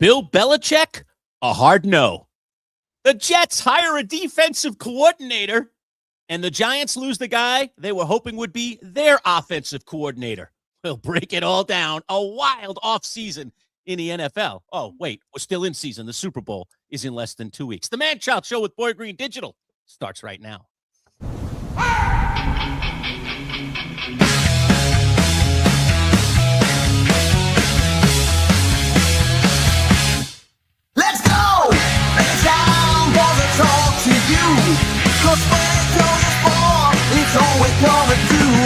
Bill Belichick, a hard no. The Jets hire a defensive coordinator, and the Giants lose the guy they were hoping would be their offensive coordinator. We'll break it all down. A wild offseason in the NFL. Oh, wait, we're still in season. The Super Bowl is in less than 2 weeks. The Manchild Show with Boy Green Digital starts right now. Let's go! It's time for the talk to you. 'Cause when it comes to sport, it's always coming through.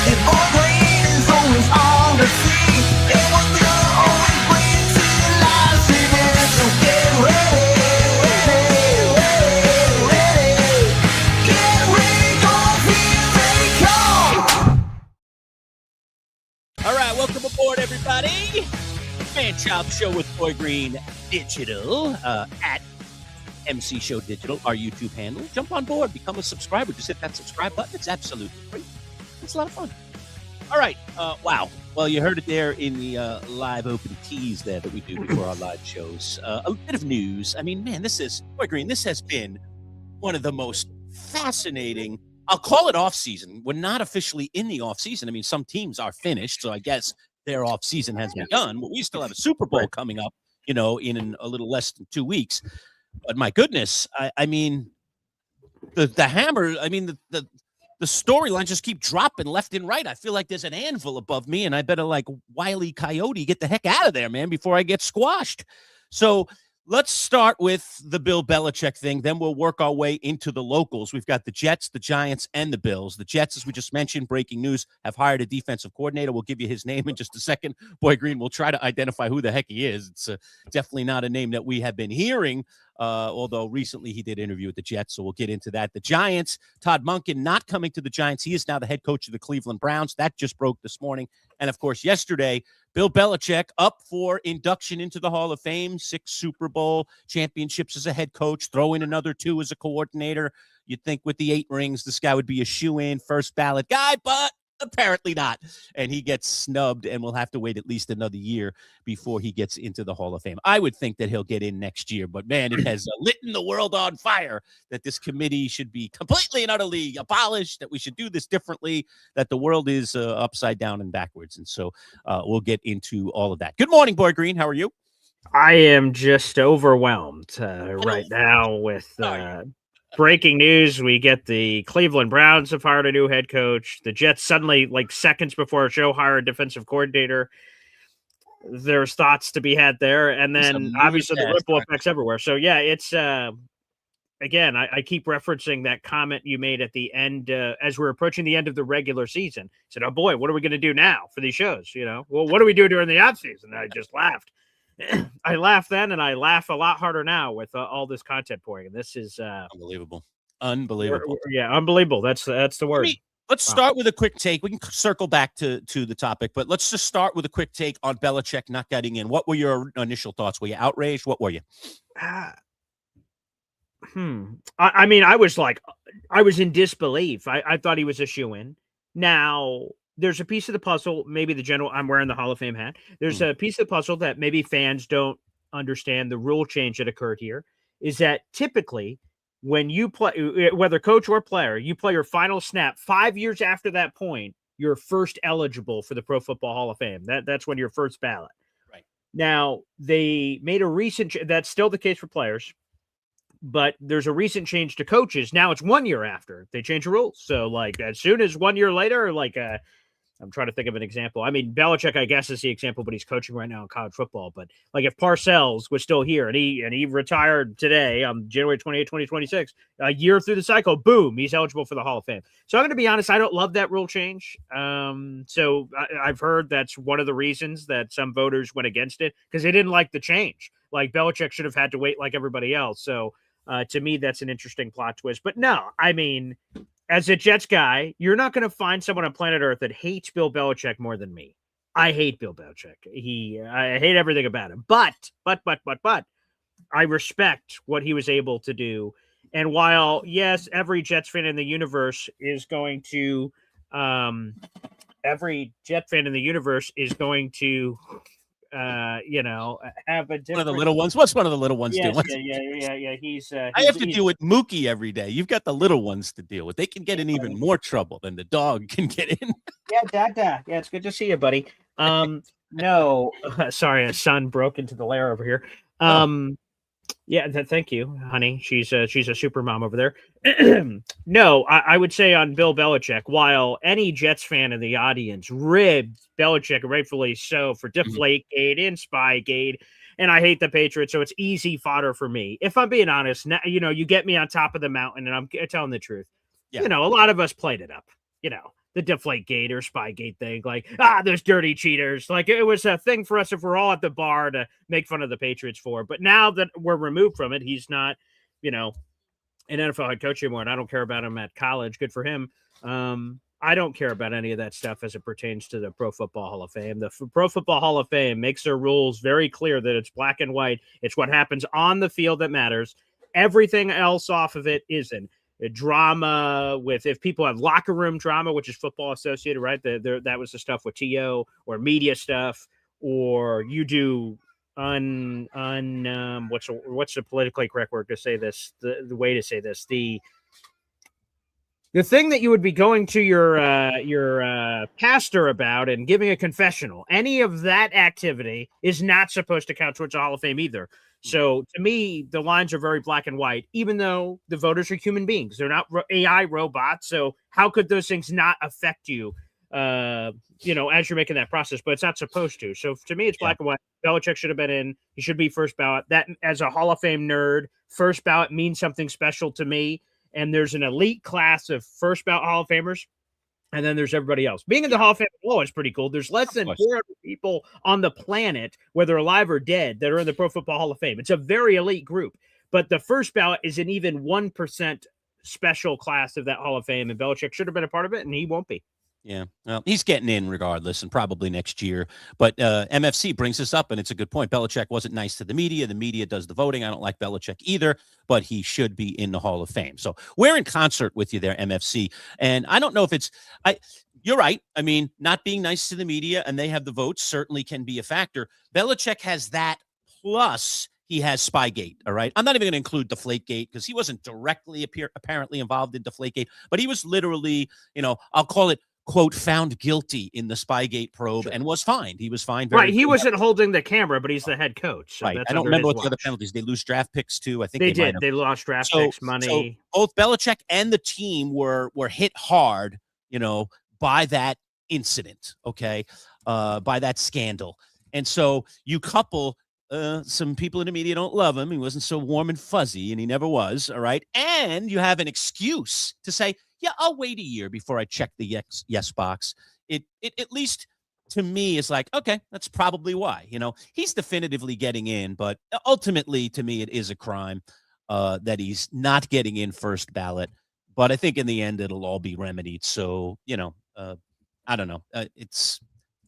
And Boy Green is always on the scene. And what they'll always bring to the live segment. So get ready, ready. Get ready, 'cause here they come. All right, welcome aboard, everybody. Manchild Show with Boy Green Digital at MC Show Digital, our YouTube handle. Jump on board, become a subscriber. Just hit that subscribe button. It's absolutely free. It's a lot of fun. All right. Wow. Well, you heard it there in the live open tease there that we do before our live shows. A bit of news. I mean, man, Boy Green, this has been one of the most fascinating, I'll call it off season. We're not officially in the off season. I mean, some teams are finished, so I guess their off season has begun. But we still have a Super Bowl coming up, in a little less than 2 weeks. But my goodness, I mean, the hammer. I mean, the storylines just keep dropping left and right. I feel like there's an anvil above me, and I better, like Wile E. Coyote, get the heck out of there, man, before I get squashed. So let's start with the Bill Belichick thing. Then we'll work our way into the locals. We've got the Jets, the Giants, and the Bills. The Jets, as we just mentioned, breaking news, have hired a defensive coordinator. We'll give you his name in just a second. Boy Green will try to identify who the heck he is. It's definitely not a name that we have been hearing, although recently he did interview with the Jets, so we'll get into that. The Giants, Todd Monken not coming to the Giants. He is now the head coach of the Cleveland Browns. That just broke this morning. And, of course, yesterday, Bill Belichick up for induction into the Hall of Fame, 6 Super Bowl championships as a head coach, throw in another 2 as a coordinator. You'd think with the 8 rings, this guy would be a shoe-in, first ballot guy, but apparently not. And he gets snubbed, and we'll have to wait at least another year before he gets into the Hall of Fame. I would think that he'll get in next year, but, man, it has lit the world on fire that this committee should be completely and utterly abolished, that we should do this differently, that the world is upside down and backwards. And so we'll get into all of that. Good morning, Boy Green. How are you? I am just overwhelmed right now with breaking news. We get the Cleveland Browns have hired a new head coach. The Jets suddenly, like seconds before our show, hire a defensive coordinator. There's thoughts to be had there. And then obviously the ripple effects everywhere. So yeah, it's again, I keep referencing that comment you made at the end as we're approaching the end of the regular season. I said, oh boy, what are we going to do now for these shows? Well, what do we do during the off season? I just laughed. I laughed then, and I laugh a lot harder now with all this content pouring. And this is Unbelievable. Yeah, unbelievable. That's the word. Let's start with a quick take. We can circle back to the topic, but let's just start with a quick take on Belichick not getting in. What were your initial thoughts? Were you outraged? What were you? I mean, I was in disbelief. I thought he was a shoo-in. Now, there's a piece of the puzzle, maybe I'm wearing the Hall of Fame hat. There's a piece of the puzzle that maybe fans don't understand. The rule change that occurred here is that typically when you play, whether coach or player, you play your final snap 5 years after that point, you're first eligible for the Pro Football Hall of Fame. That's when you're first ballot. Right. Now, they made a recent, that's still the case for players, but there's a recent change to coaches. Now it's 1 year after they change the rules. So like as soon as 1 year later, I'm trying to think of an example. I mean, Belichick, I guess, is the example, but he's coaching right now in college football. But like if Parcells was still here and he retired today on January 28, 2026, a year through the cycle, boom, he's eligible for the Hall of Fame. So I'm going to be honest, I don't love that rule change. So I've heard that's one of the reasons that some voters went against it because they didn't like the change. Like Belichick should have had to wait like everybody else. So to me, that's an interesting plot twist. But no, I mean, as a Jets guy, you're not going to find someone on planet Earth that hates Bill Belichick more than me. I hate Bill Belichick. I hate everything about him. But I respect what he was able to do. And while, yes, every Jets fan in the universe is going to have a One different. of the little ones. What's one of the little ones Yes, doing? yeah. He's. I have to deal with Mookie every day. You've got the little ones to deal with. They can get in even more trouble than the dog can get in. Yeah, Dada. Yeah, it's good to see you, buddy. No, sorry, a son broke into the lair over here. Yeah, thank you, honey. She's a super mom over there. No, I would say on Bill Belichick, while any Jets fan in the audience ribbed Belichick, rightfully so, for Deflategate and Spygate, and I hate the Patriots, so it's easy fodder for me. If I'm being honest, now, you get me on top of the mountain, and I'm telling the truth. Yeah. A lot of us played it up. The Deflategate or Spygate thing, like, those dirty cheaters. Like, it was a thing for us if we're all at the bar to make fun of the Patriots for. But now that we're removed from it, he's not, an NFL head coach anymore, and I don't care about him at college. Good for him. I don't care about any of that stuff as it pertains to the Pro Football Hall of Fame. The Pro Football Hall of Fame makes their rules very clear that it's black and white. It's what happens on the field that matters. Everything else off of it isn't. Drama with, if people have locker room drama, which is football associated, right? That was the stuff with TO or media stuff, or you do what's the politically correct word to say this? The way to say this, the thing that you would be going to your pastor about and giving a confessional, any of that activity is not supposed to count towards the Hall of Fame either. So to me, the lines are very black and white, even though the voters are human beings. They're not AI robots. So how could those things not affect you, as you're making that process? But it's not supposed to. So to me, it's black and white. Belichick should have been in. He should be first ballot. That, as a Hall of Fame nerd, first ballot means something special to me. And there's an elite class of first ballot Hall of Famers. And then there's everybody else. Being in the Hall of Fame is pretty cool. There's less than 400 people on the planet, whether alive or dead, that are in the Pro Football Hall of Fame. It's a very elite group. But the first ballot is an even 1% special class of that Hall of Fame. And Belichick should have been a part of it, and he won't be. Yeah, well, he's getting in regardless, and probably next year. But MFC brings this up, and it's a good point. Belichick wasn't nice to the media. The media does the voting. I don't like Belichick either, but he should be in the Hall of Fame. So we're in concert with you there, MFC. And I don't know if it's you're right. I mean, not being nice to the media, and they have the votes, certainly can be a factor. Belichick has that, plus he has Spygate, all right? I'm not even going to include Deflategate because he wasn't directly apparently involved in Deflategate, but he was literally, I'll call it, quote, found guilty in the Spygate probe and was fined. He was fined. Right. He wasn't holding the camera, but he's the head coach. So right. I don't remember what the other penalties. They lose draft picks too. I think they did. They lost draft picks, money. So both Belichick and the team were hit hard, by that incident. Okay. By that scandal. And so you couple some people in the media don't love him. He wasn't so warm and fuzzy, and he never was. All right. And you have an excuse to say, yeah, I'll wait a year before I check the yes box. It at least to me is like, okay, that's probably why. He's definitively getting in, but ultimately to me it is a crime that he's not getting in first ballot. But I think in the end it'll all be remedied. So, I don't know. It's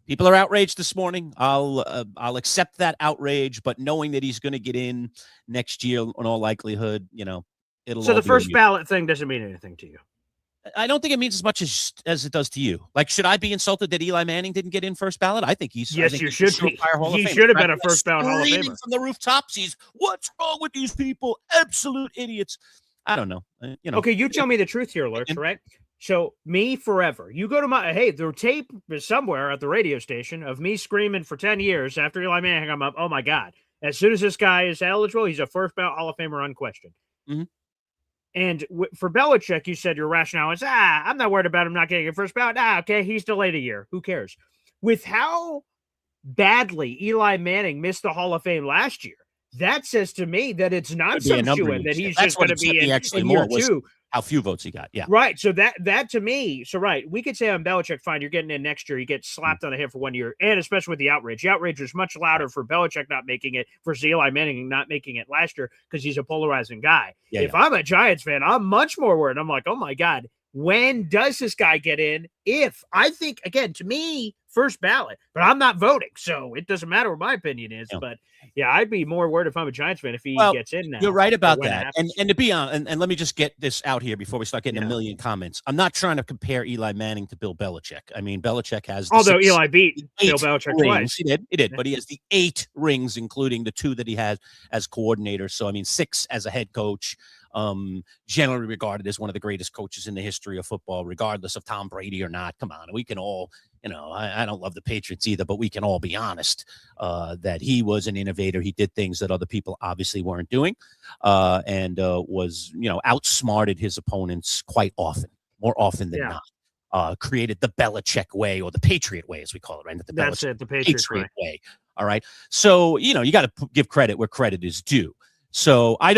people are outraged this morning. I'll accept that outrage, but knowing that he's going to get in next year in all likelihood, it'll. So the first ballot thing doesn't mean anything to you. I don't think it means as much as it does to you. Like, should I be insulted that Eli Manning didn't get in first ballot? I think he's. Yes, you should be. He should have been a first ballot Hall of Famer. From the rooftops, what's wrong with these people? Absolute idiots. I don't know. Okay, you tell me the truth here, Lurch, right? So me forever. You go to the tape is somewhere at the radio station of me screaming for 10 years after Eli Manning. I'm up. Oh my God. As soon as this guy is eligible, he's a first ballot Hall of Famer unquestioned. Mm-hmm. And for Belichick, you said your rationale is, I'm not worried about him not getting a first ballot. Okay, he's delayed a year. Who cares? With how badly Eli Manning missed the Hall of Fame last year, that says to me that it's not some shoo-in, that he's just going to be in year two. How few votes he got. Yeah. Right. So that to me, right. We could say on Belichick, fine, you're getting in next year. You get slapped on the head for 1 year. And especially with the outrage. The outrage was much louder for Belichick not making it versus Eli Manning not making it last year because he's a polarizing guy. If I'm a Giants fan, I'm much more worried. I'm like, oh my God, when does this guy get in? If I think, again, to me, first ballot, but I'm not voting, so it doesn't matter what my opinion is. Yeah. But yeah, I'd be more worried if I'm a Giants fan if he Well, gets in now. you're right or about when it that. happens. And to be honest, and let me just get this out here before we start getting a million comments. I'm not trying to compare Eli Manning to Bill Belichick. I mean, Belichick has the Although Eli beat Bill 8 Belichick rings. twice. He did, but he has the 8 rings, including the 2 that he had as coordinator. So, I mean, 6 as a head coach. Generally regarded as one of the greatest coaches in the history of football, regardless of Tom Brady or not. Come on, we can all, I don't love the Patriots either, but we can all be honest that he was an innovator. He did things that other people obviously weren't doing, and was, outsmarted his opponents quite often, more often than not. Created the Belichick way, or the Patriot way, as we call it, right? That's it, the Patriot way. All right. So, you got to give credit where credit is due. So I'm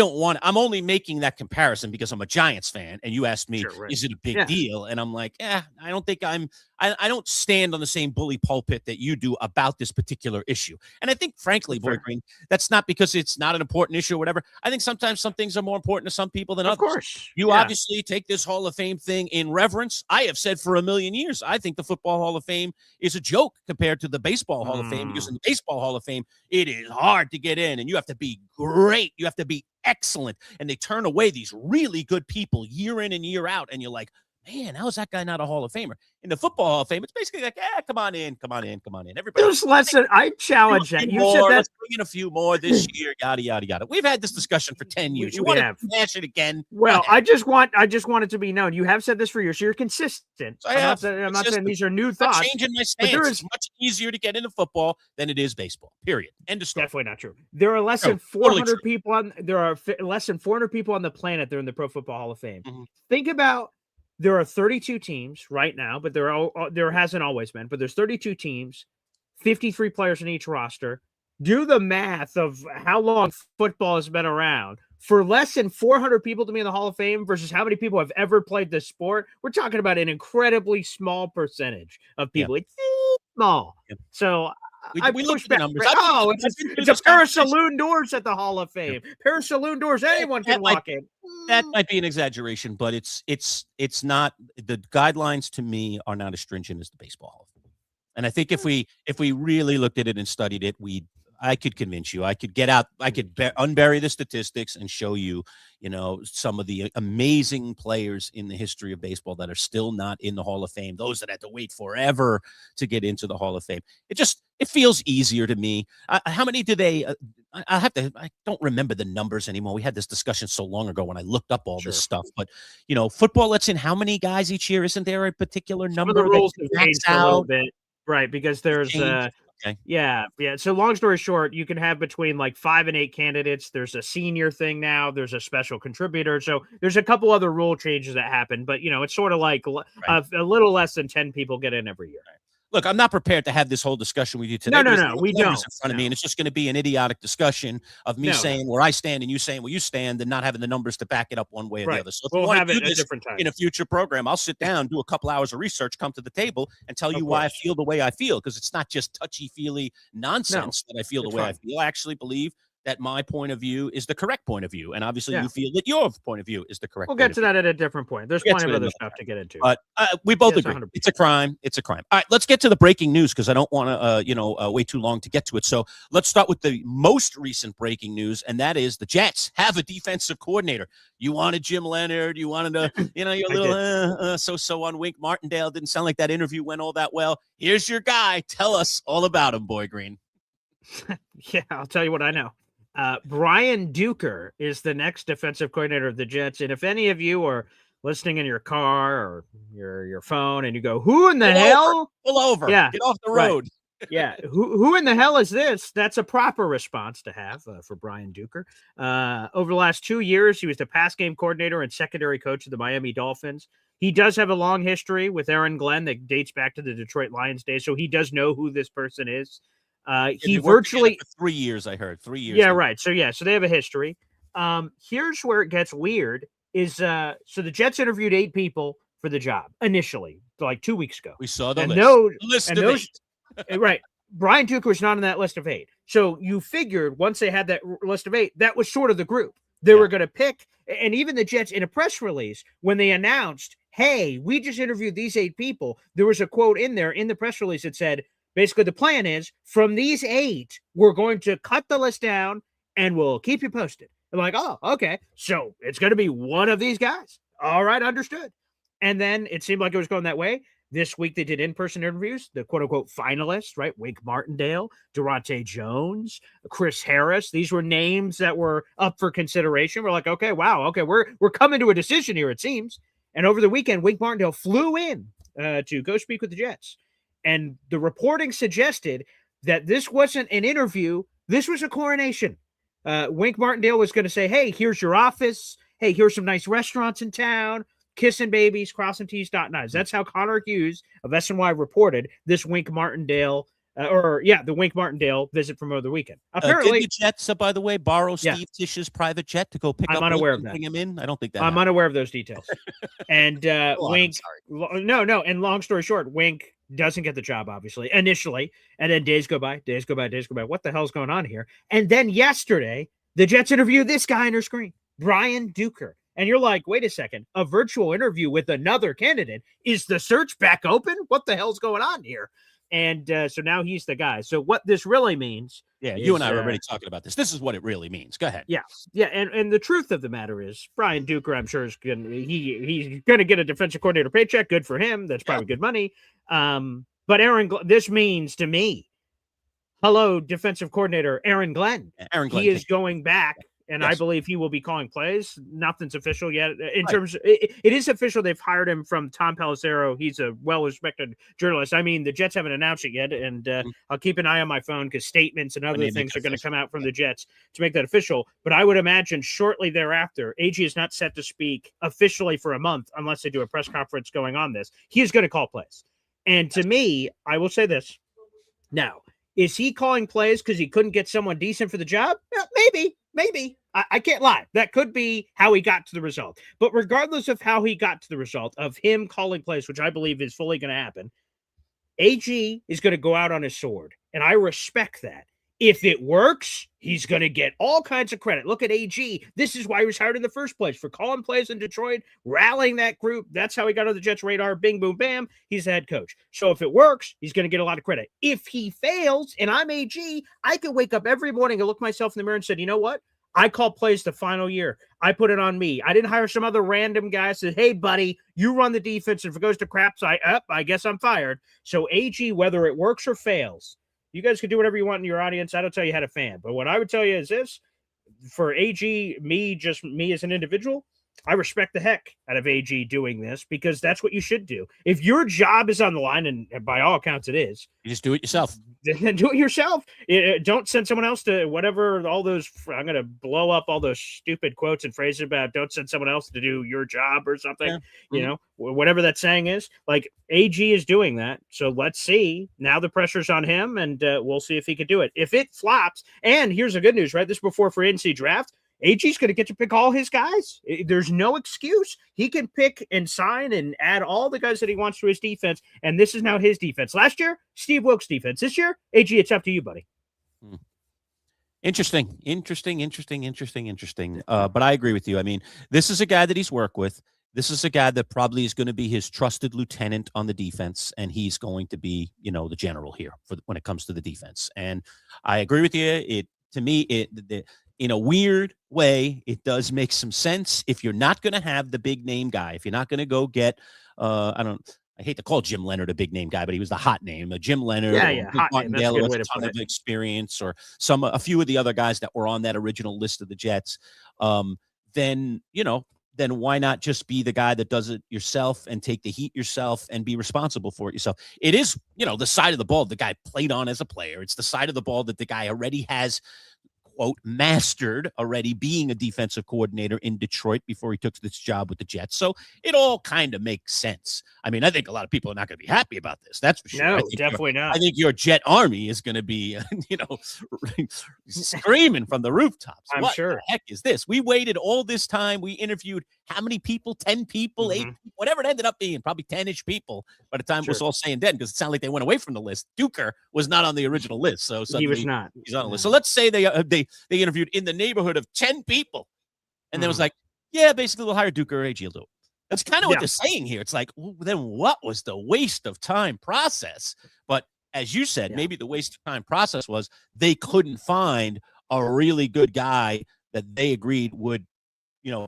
only making that comparison because I'm a Giants fan, and you asked me, is it a big deal? And I'm like, I don't think I don't stand on the same bully pulpit that you do about this particular issue. And I think, frankly, Boy Green, that's not because it's not an important issue or whatever. I think sometimes some things are more important to some people than others. Of course. You obviously take this Hall of Fame thing in reverence. I have said for a million years, I think the Football Hall of Fame is a joke compared to the Baseball Hall of Fame, because in the Baseball Hall of Fame, it is hard to get in, and you have to be great. You have to be excellent. And they turn away these really good people year in and year out. And you're like, man, how is that guy not a Hall of Famer? In the Football Hall of Fame, it's basically like, come on in. Everybody. There's less than, I challenge that. You said that. Let's bring in a few more this year, yada, yada, yada. We've had this discussion for 10 years. You want to smash it again? Well, I just want it to be known. You have said this for years. So you're consistent. So I'm not saying these are new thoughts. I'm changing my stance. It's much easier to get into football than it is baseball. Period. End of story. Definitely not true. There are less than 400 people on. There are less than 400 people on the planet that are in the Pro Football Hall of Fame. Think about. There are 32 teams right now, but there hasn't always been. But there's 32 teams, 53 players in each roster. Do the math of how long football has been around. For less than 400 people to be in the Hall of Fame versus how many people have ever played this sport, we're talking about an incredibly small percentage of people. It's small. So we look at the numbers. It's a pair of saloon doors at the Hall of Fame. Pair of saloon doors, anyone can walk in. That might be an exaggeration, but it's not. The guidelines to me are not as stringent as the Baseball Hall of Fame. And I think if we really looked at it and studied it, I could convince you. I could unbury the statistics and show you, some of the amazing players in the history of baseball that are still not in the Hall of Fame, those that had to wait forever to get into the Hall of Fame. It feels easier to me. How many do they I don't remember the numbers anymore. We had this discussion so long ago when I looked up all this stuff, but football lets in how many guys each year? Isn't there a particular number? Some of the rules have changed a little bit. Right, because there's Yeah. So long story short, you can have between like 5 and 8 candidates. There's a senior thing now. There's a special contributor. So there's a couple other rule changes that happen, but it's sort of like a little less than 10 people get in every year. Look, I'm not prepared to have this whole discussion with you today. No, we don't. In front of me, and it's just going to be an idiotic discussion of me saying where I stand and you saying where you stand, and not having the numbers to back it up one way or the other. So if we'll you want have to it do at a this different time in a future program, I'll sit down, do a couple hours of research, come to the table, and tell you why I feel the way I feel, because it's not just touchy-feely nonsense that I feel the way I feel. I actually believe that my point of view is the correct point of view, and obviously you feel that your point of view is the correct. We'll get to that at a different point. There's plenty of other stuff to get into. But we both agree 100%. It's a crime. It's a crime. All right, let's get to the breaking news because I don't want to, wait too long to get to it. So let's start with the most recent breaking news, and that is the Jets have a defensive coordinator. You wanted Jim Leonard. You wanted to, your little so on Wink Martindale. Didn't sound like that interview went all that well. Here's your guy. Tell us all about him, Boy Green. Yeah, I'll tell you what I know. Brian Duker is the next defensive coordinator of the Jets. And if any of you are listening in your car or your phone and you go, who in the hell? Pull over. Yeah. Get off the road. Right. Yeah. Who in the hell is this? That's a proper response to have for Brian Duker. Over the last 2 years, he was the pass game coordinator and secondary coach of the Miami Dolphins. He does have a long history with Aaron Glenn that dates back to the Detroit Lions days. So he does know who this person is. He virtually for 3 years, I heard 3 years. Yeah, right. So they have a history. Here's where it gets weird is, so the Jets interviewed 8 people for the job initially, like 2 weeks ago. We saw the list. Of 8. Right. Brian Duker was not on that list of 8. So you figured once they had that list of 8, that was sort of the group they were going to pick. And even the Jets in a press release, when they announced, hey, we just interviewed these 8 people. There was a quote in there in the press release that said, basically, the plan is from these 8, we're going to cut the list down and we'll keep you posted. I'm like, oh, okay. So it's going to be one of these guys. All right, understood. And then it seemed like it was going that way. This week they did in-person interviews. The quote-unquote finalists, right? Wink Martindale, Durante Jones, Chris Harris. These were names that were up for consideration. We're like, okay, wow, okay, we're coming to a decision here, it seems. And over the weekend, Wink Martindale flew in to go speak with the Jets. And the reporting suggested that this wasn't an interview. This was a coronation. Wink Martindale was going to say, hey, here's your office. Hey, here's some nice restaurants in town. Kissing babies, crossing T's, dotting I's. That's how Connor Hughes of SNY reported this Wink Martindale, the Wink Martindale visit from over the weekend. Apparently, did the Jets, by the way, borrow Steve Tish's private jet to go pick up? I'm unaware of that. Bring him in. I don't think that. I'm unaware of those details. And Wink, no. And long story short, Wink doesn't get the job, obviously, initially, and then days go by. What the hell's going on here? And then yesterday, the Jets interviewed this guy on their screen, Brian Duker. And you're like, wait a second, a virtual interview with another candidate. Is the search back open? What the hell's going on here? And so now he's the guy. So what this really means. Yeah, you and I were already talking about this. This is what it really means. Go ahead. Yeah. And the truth of the matter is Brian Duker, I'm sure, is he's going to get a defensive coordinator paycheck. Good for him. That's probably good money. But this means to me, hello, defensive coordinator Aaron Glenn. He is going back. And yes. I believe he will be calling plays. Nothing's official yet. In terms, it is official. They've hired him from Tom Pelissero. He's a well-respected journalist. I mean, the Jets haven't announced it yet, and I'll keep an eye on my phone because statements and other things are going to come out from the Jets to make that official. But I would imagine shortly thereafter, AG is not set to speak officially for a month unless they do a press conference going on this. He is going to call plays. And to me, I will say this. Now, is he calling plays because he couldn't get someone decent for the job? Yeah, maybe. I can't lie. That could be how he got to the result. But regardless of how he got to the result of him calling plays, which I believe is fully going to happen, AG is going to go out on his sword. And I respect that. If it works, he's going to get all kinds of credit. Look at AG. This is why he was hired in the first place, for calling plays in Detroit, rallying that group. That's how he got on the Jets' radar. Bing, boom, bam. He's the head coach. So if it works, he's going to get a lot of credit. If he fails, and I'm AG, I could wake up every morning and look myself in the mirror and say, you know what? I call plays the final year. I put it on me. I didn't hire some other random guy that said, hey, buddy, you run the defense. If it goes to crap, I guess I'm fired. So AG, whether it works or fails, you guys can do whatever you want in your audience. I don't tell you how to fan. But what I would tell you is this. For AG, me as an individual, I respect the heck out of AG doing this because that's what you should do. If your job is on the line, and by all accounts it is, you just do it yourself. Then do it yourself. Don't send someone else to whatever, all those, I'm going to blow up all those stupid quotes and phrases about don't send someone else to do your job or something, you know, whatever that saying is. Like AG is doing that. So let's see. Now the pressure's on him and we'll see if he could do it. If it flops, and here's the good news, right? This is before free agency draft. AG's going to get to pick all his guys. There's no excuse. He can pick and sign and add all the guys that he wants to his defense, and this is now his defense. Last year, Steve Wilkes' defense. This year, AG, it's up to you, buddy. Interesting. But I agree with you. I mean, this is a guy that he's worked with. This is a guy that probably is going to be his trusted lieutenant on the defense, and he's going to be, the general here when it comes to the defense. And I agree with you. To me, in a weird way, it does make some sense. If you're not going to have the big name guy, if you're not going to go get, I hate to call Jim Leonard a big name guy, but he was the hot name. Jim Leonard, hot name. That's a good way to put it. Of experience, or a few of the other guys that were on that original list of the Jets. Then why not just be the guy that does it yourself and take the heat yourself and be responsible for it yourself? It is, the side of the ball the guy played on as a player. It's the side of the ball that the guy already has, quote, mastered already, being a defensive coordinator in Detroit before he took this job with the Jets. So it all kind of makes sense. I mean, I think a lot of people are not going to be happy about this. That's for sure. No, definitely not. I think your Jet army is going to be, screaming from the rooftops. I'm what sure. the heck is this? We waited all this time. We interviewed how many people? 10 people, 8 people, whatever it ended up being, probably 10-ish people by the time it was all saying dead, because it sounded like they went away from the list. Duker was not on the original list. So he was not. He's on the list. So let's say they interviewed in the neighborhood of 10 people. And then it was like, yeah, basically we'll hire Duker or AG. That's kind of what they're saying here. It's like, well, then what was the waste of time process? But as you said, maybe the waste of time process was they couldn't find a really good guy that they agreed would,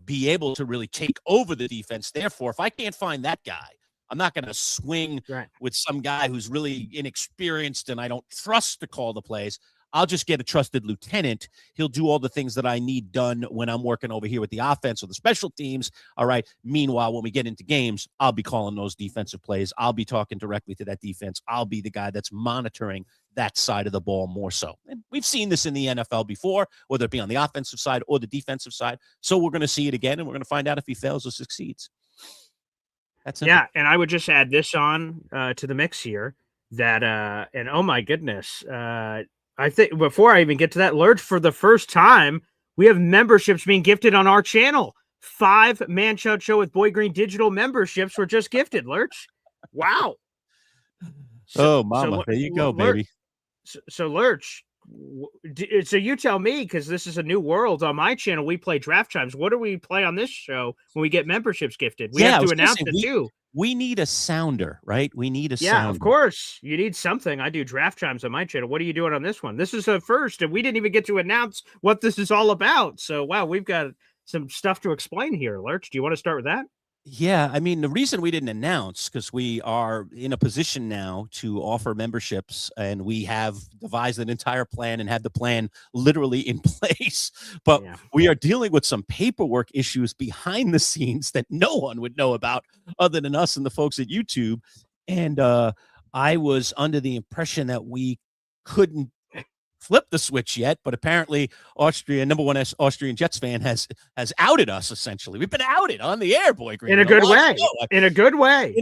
be able to really take over the defense. Therefore, if I can't find that guy, I'm not going to swing with some guy who's really inexperienced and I don't trust to call the plays. I'll just get a trusted lieutenant. He'll do all the things that I need done when I'm working over here with the offense or the special teams. All right. Meanwhile, when we get into games, I'll be calling those defensive plays. I'll be talking directly to that defense. I'll be the guy that's monitoring that side of the ball more so. And we've seen this in the NFL before, whether it be on the offensive side or the defensive side. So we're going to see it again, and we're going to find out if he fails or succeeds. That's simple. Yeah, and I would just add this on to the mix here that, and oh my goodness, I think before I even get to that, Lurch, for the first time, we have memberships being gifted on our channel. 5 Manchild Show with Boy Green digital memberships were just gifted, Lurch. Wow. Mama, there you go, baby. So Lurch, so you tell me, because this is a new world on my channel. We play draft times. What do we play on this show when we get memberships gifted? We have to announce it too. We need a sounder, right? We need a sounder. Yeah, of course. You need something. I do draft times on my channel. What are you doing on this one? This is a first, and we didn't even get to announce what this is all about. So, wow, we've got some stuff to explain here. Lurch, do you want to start with that? Yeah, I mean, the reason we didn't announce, because we are in a position now to offer memberships, and we have devised an entire plan and had the plan literally in place. But we are dealing with some paperwork issues behind the scenes that no one would know about other than us and the folks at YouTube. And I was under the impression that we couldn't flip the switch yet, but apparently number one Austrian Jets fan has outed us. Essentially, we've been outed on the air, Boy Green, in a good way. In a good way.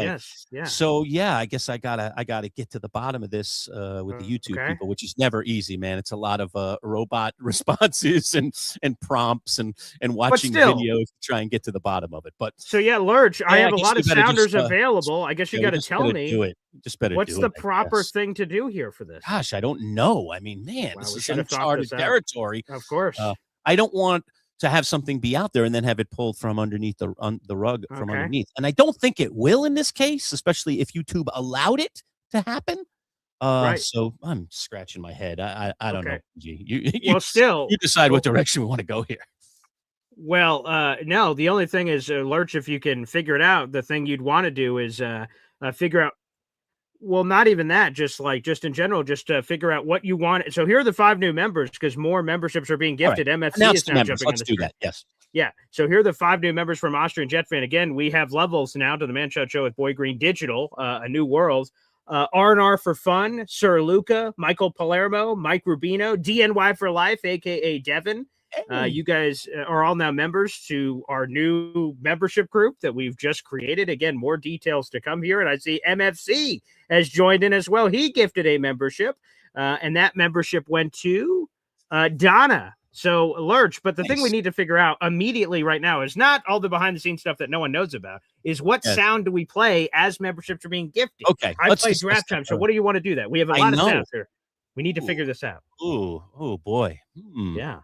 Yes. Yeah. So I guess I gotta get to the bottom of this with the YouTube people, which is never easy, man. It's a lot of robot responses and prompts and watching videos to try and get to the bottom of it. But Lurch, I have a lot of sounders available. I guess you got to tell me. Do it. Just better. What's the proper thing to do here for this? Gosh, I don't know. I mean, man, this is uncharted territory. Of course. I don't want to have something be out there and then have it pulled from underneath the rug from underneath. And I don't think it will in this case, especially if YouTube allowed it to happen. So I'm scratching my head. I don't know. You decide what direction we want to go here. Well, no, the only thing is, Lurch, if you can figure it out, the thing you'd want to do is figure out. Well, not even that, just in general, just to figure out what you want. So here are the 5 new members, because more memberships are being gifted. MFC is now jumping on the screen. Yes. Yeah. So here are the 5 new members from Austrian Jet Fan. Again, we have levels now to the Manchild Show with Boy Green Digital, a new world. R&R for Fun, Sir Luca, Michael Palermo, Mike Rubino, DNY for Life, a.k.a. Devin. You guys are all now members to our new membership group that we've just created. Again, more details to come here. And I see MFC has joined in as well. He gifted a membership, and that membership went to Donna. So, Lurch, but the thing we need to figure out immediately right now is not all the behind-the-scenes stuff that no one knows about, is what sound do we play as memberships are being gifted? Okay. I play draft time, so what do you want to do that? We have a lot of sounds here. We need to figure this out. Oh, boy. Yeah.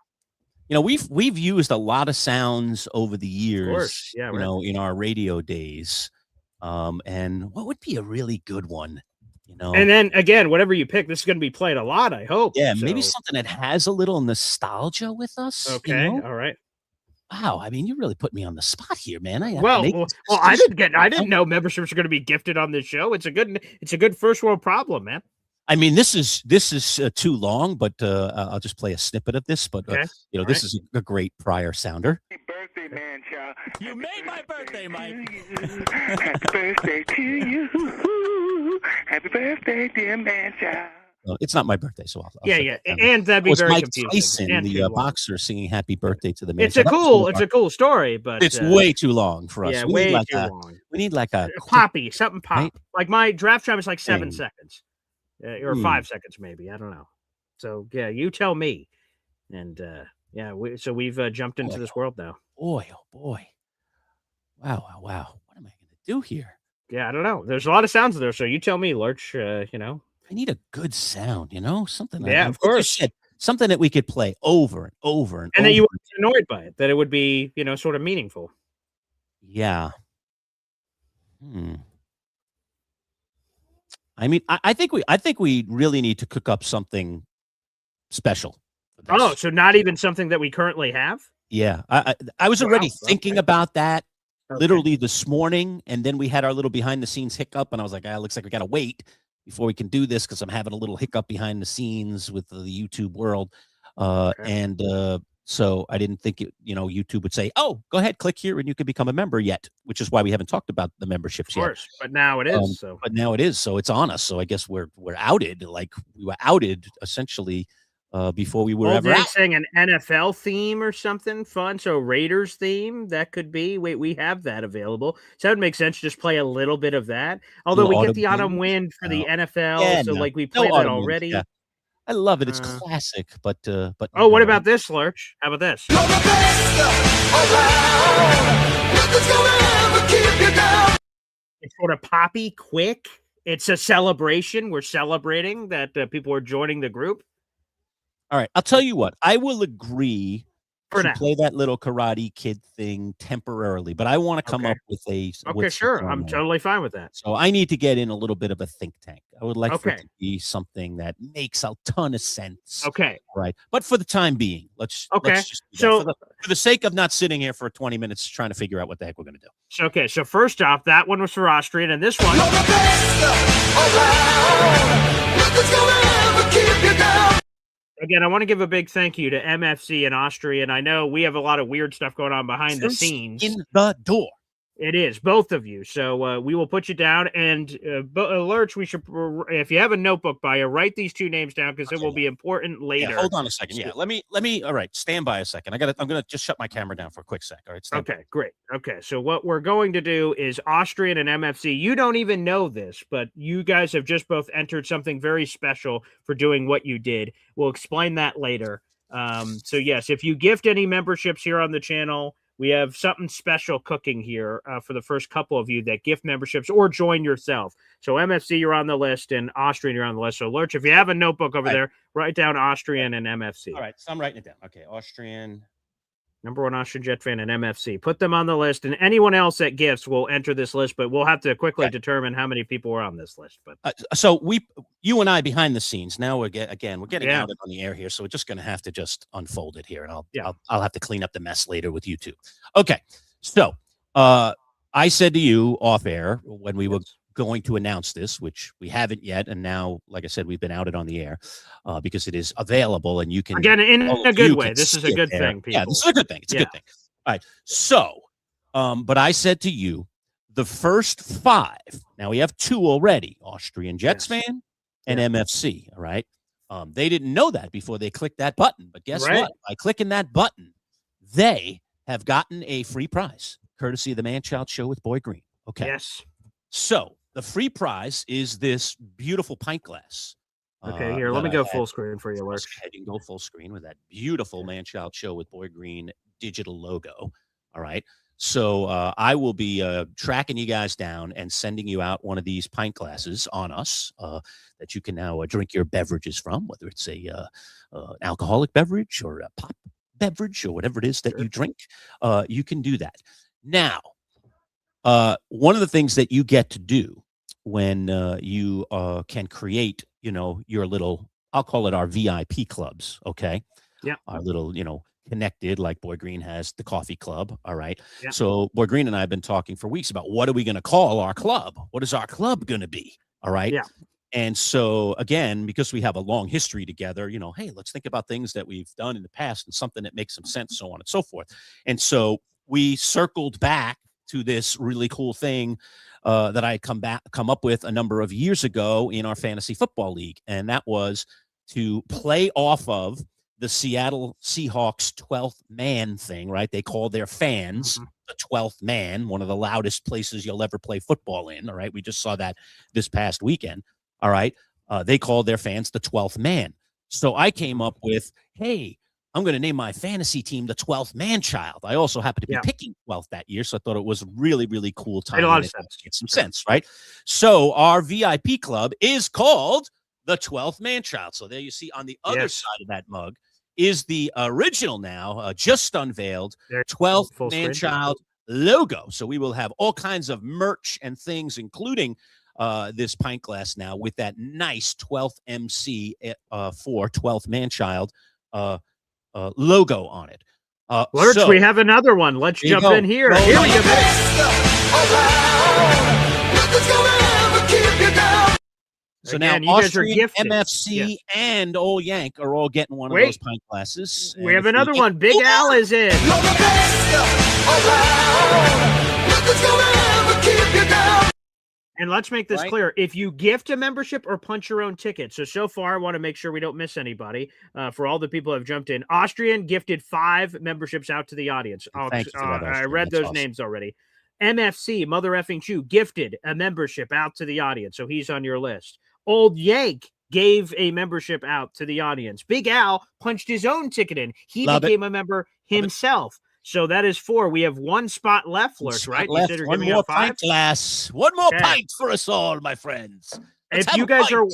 We've used a lot of sounds over the years, of course. Yeah, in our radio days. And what would be a really good one? And then again, whatever you pick, this is going to be played a lot, I hope. Yeah, maybe something that has a little nostalgia with us. Okay, all right. Wow, I mean, you really put me on the spot here, man. I didn't know memberships are going to be gifted on this show. It's a good first world problem, man. I mean, this is too long, but I'll just play a snippet of this. But this is a great prior sounder. Happy birthday, Manchild. You made my birthday, Mike. Happy birthday to you. Happy birthday, dear Manchild. Well, it's not my birthday, so I'll and that'd be very Mike confusing. Tyson, the boxer, singing "Happy Birthday" to the man. It's a cool story, but it's way too long for us. Yeah, way too long. We need like a poppy, something pop. Right? Like my draft time is like 7 seconds. Or 5 seconds, maybe. I don't know. So, you tell me. And, we've jumped into this world now. Boy, oh, boy. Wow. What am I going to do here? Yeah, I don't know. There's a lot of sounds there, so you tell me, Lurch, I need a good sound, something. Yeah, of course. Something that we could play over and over and over. And that you would be annoyed by it, that it would be, sort of meaningful. Yeah. I mean, I think we really need to cook up something special for Oh, this. so not even something that we currently have? Yeah, I was already Wow, thinking okay. about that Okay. literally this morning, and then we had our little behind the scenes hiccup, and I was like, looks like we got to wait before we can do this because I'm having a little hiccup behind the scenes with the YouTube world, Okay. and so I didn't think YouTube would say, "Oh, go ahead, click here, and you can become a member yet," which is why we haven't talked about the Of memberships yet. course, but now it is, so. But now it is, so it's on us. So I guess we're outed. Like we were outed essentially before we were Old ever out. Yank saying an NFL theme or something fun. So Raiders theme, that could be. Wait, we have that available. So that would make sense. Just play a little bit of that. Although Little we get autumn the autumn winds. wind for the No. NFL, Yeah, so no, like we no play that autumn winds. already. Yeah, I love it. It's Uh, classic, but oh, what no. about this, Lurch? How about this? You're the best around. Nothing's gonna ever keep you down. It's sort of poppy, quick. It's a celebration. We're celebrating that people are joining the group. All right, I'll tell you what. I will agree For to now. play that little Karate Kid thing temporarily, but I want to come Okay. up with Okay, with sure. something I'm on there. totally fine with that. So I need to get in a little bit of a think tank. I would like for it Okay. to be something that makes a ton of sense. Okay. Right. But for the time being, let's Okay. just do that. So For the sake of not sitting here for 20 minutes trying to figure out what the heck we're going to do. okay, so first off, that one was for Austrian, and this one. You're the best around. Nothing's gonna ever keep you down. Again, I want to give a big thank you to MFC and Austrian. I know we have a lot of weird stuff going on behind the First scenes. in the door. It is both of you, so we will put you down. And Lurch, we should, if you have a notebook by you, write these two names down because it will be important later. Yeah, hold on a second. Yeah, let me. All right, stand by a second. I'm gonna just shut my camera down for a quick sec. All right. Stand by. Okay, great. Okay, so what we're going to do is Austrian and MFC. You don't even know this, but you guys have just both entered something very special for doing what you did. We'll explain that later. So yes, if you gift any memberships here on the channel, we have something special cooking here for the first couple of you that gift memberships or join yourself. So MFC, you're on the list, and Austrian, you're on the list. So Lurch, if you have a notebook over there, write down Austrian and MFC. All right, so I'm writing it down. Okay, Austrian. Number one Austrian Jet fan and MFC. Put them on the list, and anyone else that gifts will enter this list, but we'll have to quickly determine how many people are on this list. But So you and I behind the scenes. Now we're getting Yeah. out on the air here, so we're just going to have to just unfold it here, and I'll have to clean up the mess later with YouTube. Okay, so I said to you off air when we were going to announce this, which we haven't yet, and now, like I said, we've been outed on the air because it is available, and you can again, in all a of you good way. can This is a sit good there. thing, people. Yeah, this is a good thing. It's a good thing. All right, so but I said to you, the first 5. Now we have 2 already: Austrian Jets fan and MFC. All right. They didn't know that before they clicked that button, but guess what? By clicking that button, they have gotten a free prize, courtesy of the Manchild Show with Boy Green. Okay. Yes. So the free prize is this beautiful pint glass. Okay, here, let me go full screen for you, Lurch. You can go full screen with that beautiful Manchild Show with Boy Green digital logo. All right. So I will be tracking you guys down and sending you out one of these pint glasses on us that you can now drink your beverages from, whether it's an alcoholic beverage or a pop beverage or whatever it is that you drink. You can do that. Now, one of the things that you get to do when you can create, your little, I'll call it our VIP clubs. Okay. Yeah. Our little, connected, like Boy Green has the coffee club. All right. Yeah. So Boy Green and I have been talking for weeks about what are we going to call our club? What is our club going to be? All right. Yeah. And so again, because we have a long history together, hey, let's think about things that we've done in the past and something that makes some sense, so on and so forth. And so we circled back to this really cool thing that I had come up with a number of years ago in our fantasy football league. And that was to play off of the Seattle Seahawks 12th man thing, right? They call their fans the 12th man, one of the loudest places you'll ever play football in. All right. We just saw that this past weekend. All right. They called their fans the 12th man. So I came up with, hey, I'm going to name my fantasy team the 12th Manchild. I also happen to be picking 12th that year, so I thought it was a really, really cool time. Made a lot of sense. Get some sense, right? So our VIP club is called the 12th Manchild. So there you see on the other side of that mug is the original now, just unveiled 12th Manchild logo. So we will have all kinds of merch and things, including this pint glass now with that nice 12th MC for 12th Manchild logo on it. Lurch, so, we have another one. Let's here you jump go. in here. Go, Here we go. Around. So Again, now you guys are Austrian, gifted. MFC, Yes. and Old Yank are all getting one of Wait. those pint glasses. We And have if another get- one. Big Al is in. You're the best around. Nothing's gonna ever keep you down. And let's make this Right. clear. If you gift a membership or punch your own ticket, so far I want to make sure we don't miss anybody. For all the people who have jumped in, Austrian gifted 5 memberships out to the audience. Thank you for that, I Austrian. read That's those awesome. names already. MFC, Mother Effing Chew, gifted a membership out to the audience, so he's on your list. Old Yank gave a membership out to the audience. Big Al punched his own ticket in. He Love it. became a member himself. So that is 4. We have 1 spot left, One Lurch, spot right? You left. said you're One giving more out 5? pint glass. One more Okay. pint for us all, my friends. Let's If have you a guys pint. are,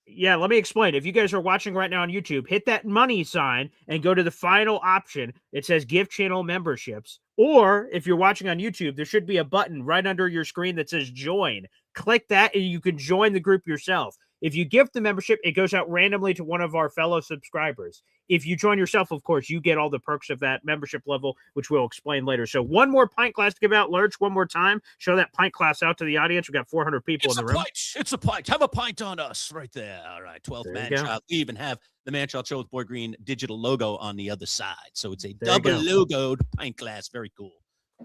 yeah, let me explain. If you guys are watching right now on YouTube, hit that money sign and go to the final option. It says gift channel memberships. Or if you're watching on YouTube, there should be a button right under your screen that says join. Click that and you can join the group yourself. If you gift the membership, it goes out randomly to one of our fellow subscribers. If you join yourself, of course, you get all the perks of that membership level, which we'll explain later. So one more pint glass to give out, Lurch, one more time. Show that pint glass out to the audience. We've got 400 people It's in a the room. pint. It's a pint. Have a pint on us right there. All right. 12th There you go. Manchild. We even have the Manchild Show with Boy Green digital logo on the other side. So it's a There you double go. logoed pint glass. Very cool.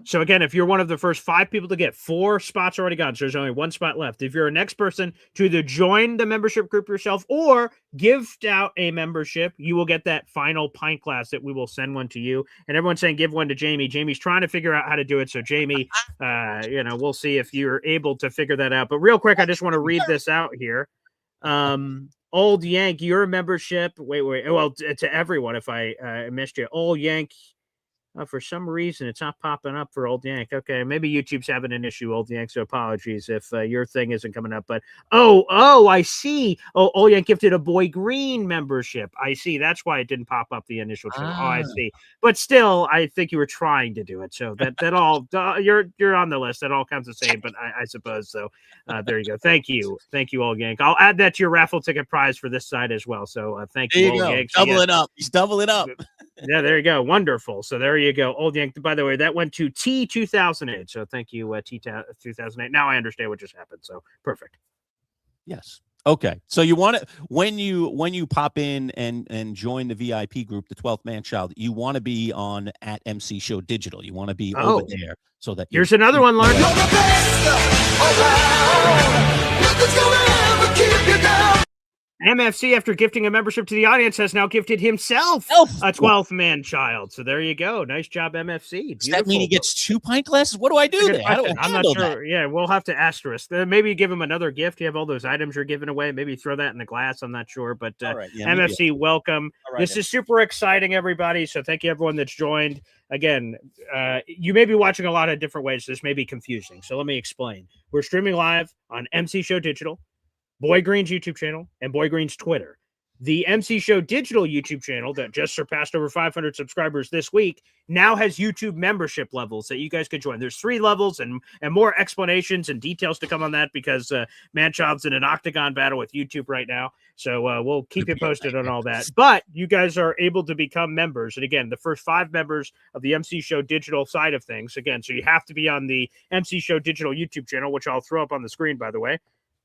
So again, if you're one of the first 5 people to get, 4 spots already gone. So there's only 1 spot left. If you're a next person to either join the membership group yourself or gift out a membership, you will get that final pint glass that we will send one to you. And everyone's saying give one to Jamie. Jamie's trying to figure out how to do it. So Jamie, we'll see if you're able to figure that out. But real quick, I just want to read this out here. Old Yank, your membership. Wait. Well, to everyone, if I missed you, Old Yank. For some reason, it's not popping up for Old Yank. Okay, maybe YouTube's having an issue, Old Yank, so apologies if your thing isn't coming up. But, I see. Oh, Old Yank gifted a Boy Green membership. I see. That's why it didn't pop up the initial channel. Oh, I see. But still, I think you were trying to do it. So that all, you're on the list. That all counts the same, but I suppose so. There you go. Thank you, Old Yank. I'll add that to your raffle ticket prize for this side as well. So thank There you, you Old go. Yank. So, Doubling up. He's doubling up. Yeah, there you go. Wonderful. So there you go. Old Yank. By the way, that went to T2008. So thank you, T2008. Now I understand what just happened. So perfect. Yes. Okay. So you want to when you pop in and join the VIP group, the 12th Manchild, you want to be on at MC Show Digital. You want to be over there so that Here's another one, Lurch. You're the best around. Nothing's gonna ever keep you down. MFC, after gifting a membership to the audience, has now gifted himself a 12th Manchild. So there you go. Nice job, MFC. Does that mean he gets 2 pint glasses? What do I do Good there? How do I question. I'm not handle sure. that? Yeah, we'll have to asterisk. Maybe give him another gift. You have all those items you're giving away. Maybe throw that in the glass. I'm not sure. But All right, yeah, maybe. MFC, welcome. All right, This is super exciting, everybody. So thank you, everyone that's joined. Again, you may be watching a lot of different ways. This may be confusing. So let me explain. We're streaming live on MC Show Digital, Boy Green's YouTube channel, and Boy Green's Twitter. The MC Show Digital YouTube channel that just surpassed over 500 subscribers this week now has YouTube membership levels that you guys could join. There's 3 levels and more explanations and details to come on that because Manchild's in an octagon battle with YouTube right now. So we'll keep you posted on all that. But you guys are able to become members. And again, the first 5 members of the MC Show Digital side of things. Again, so you have to be on the MC Show Digital YouTube channel, which I'll throw up on the screen, by the way.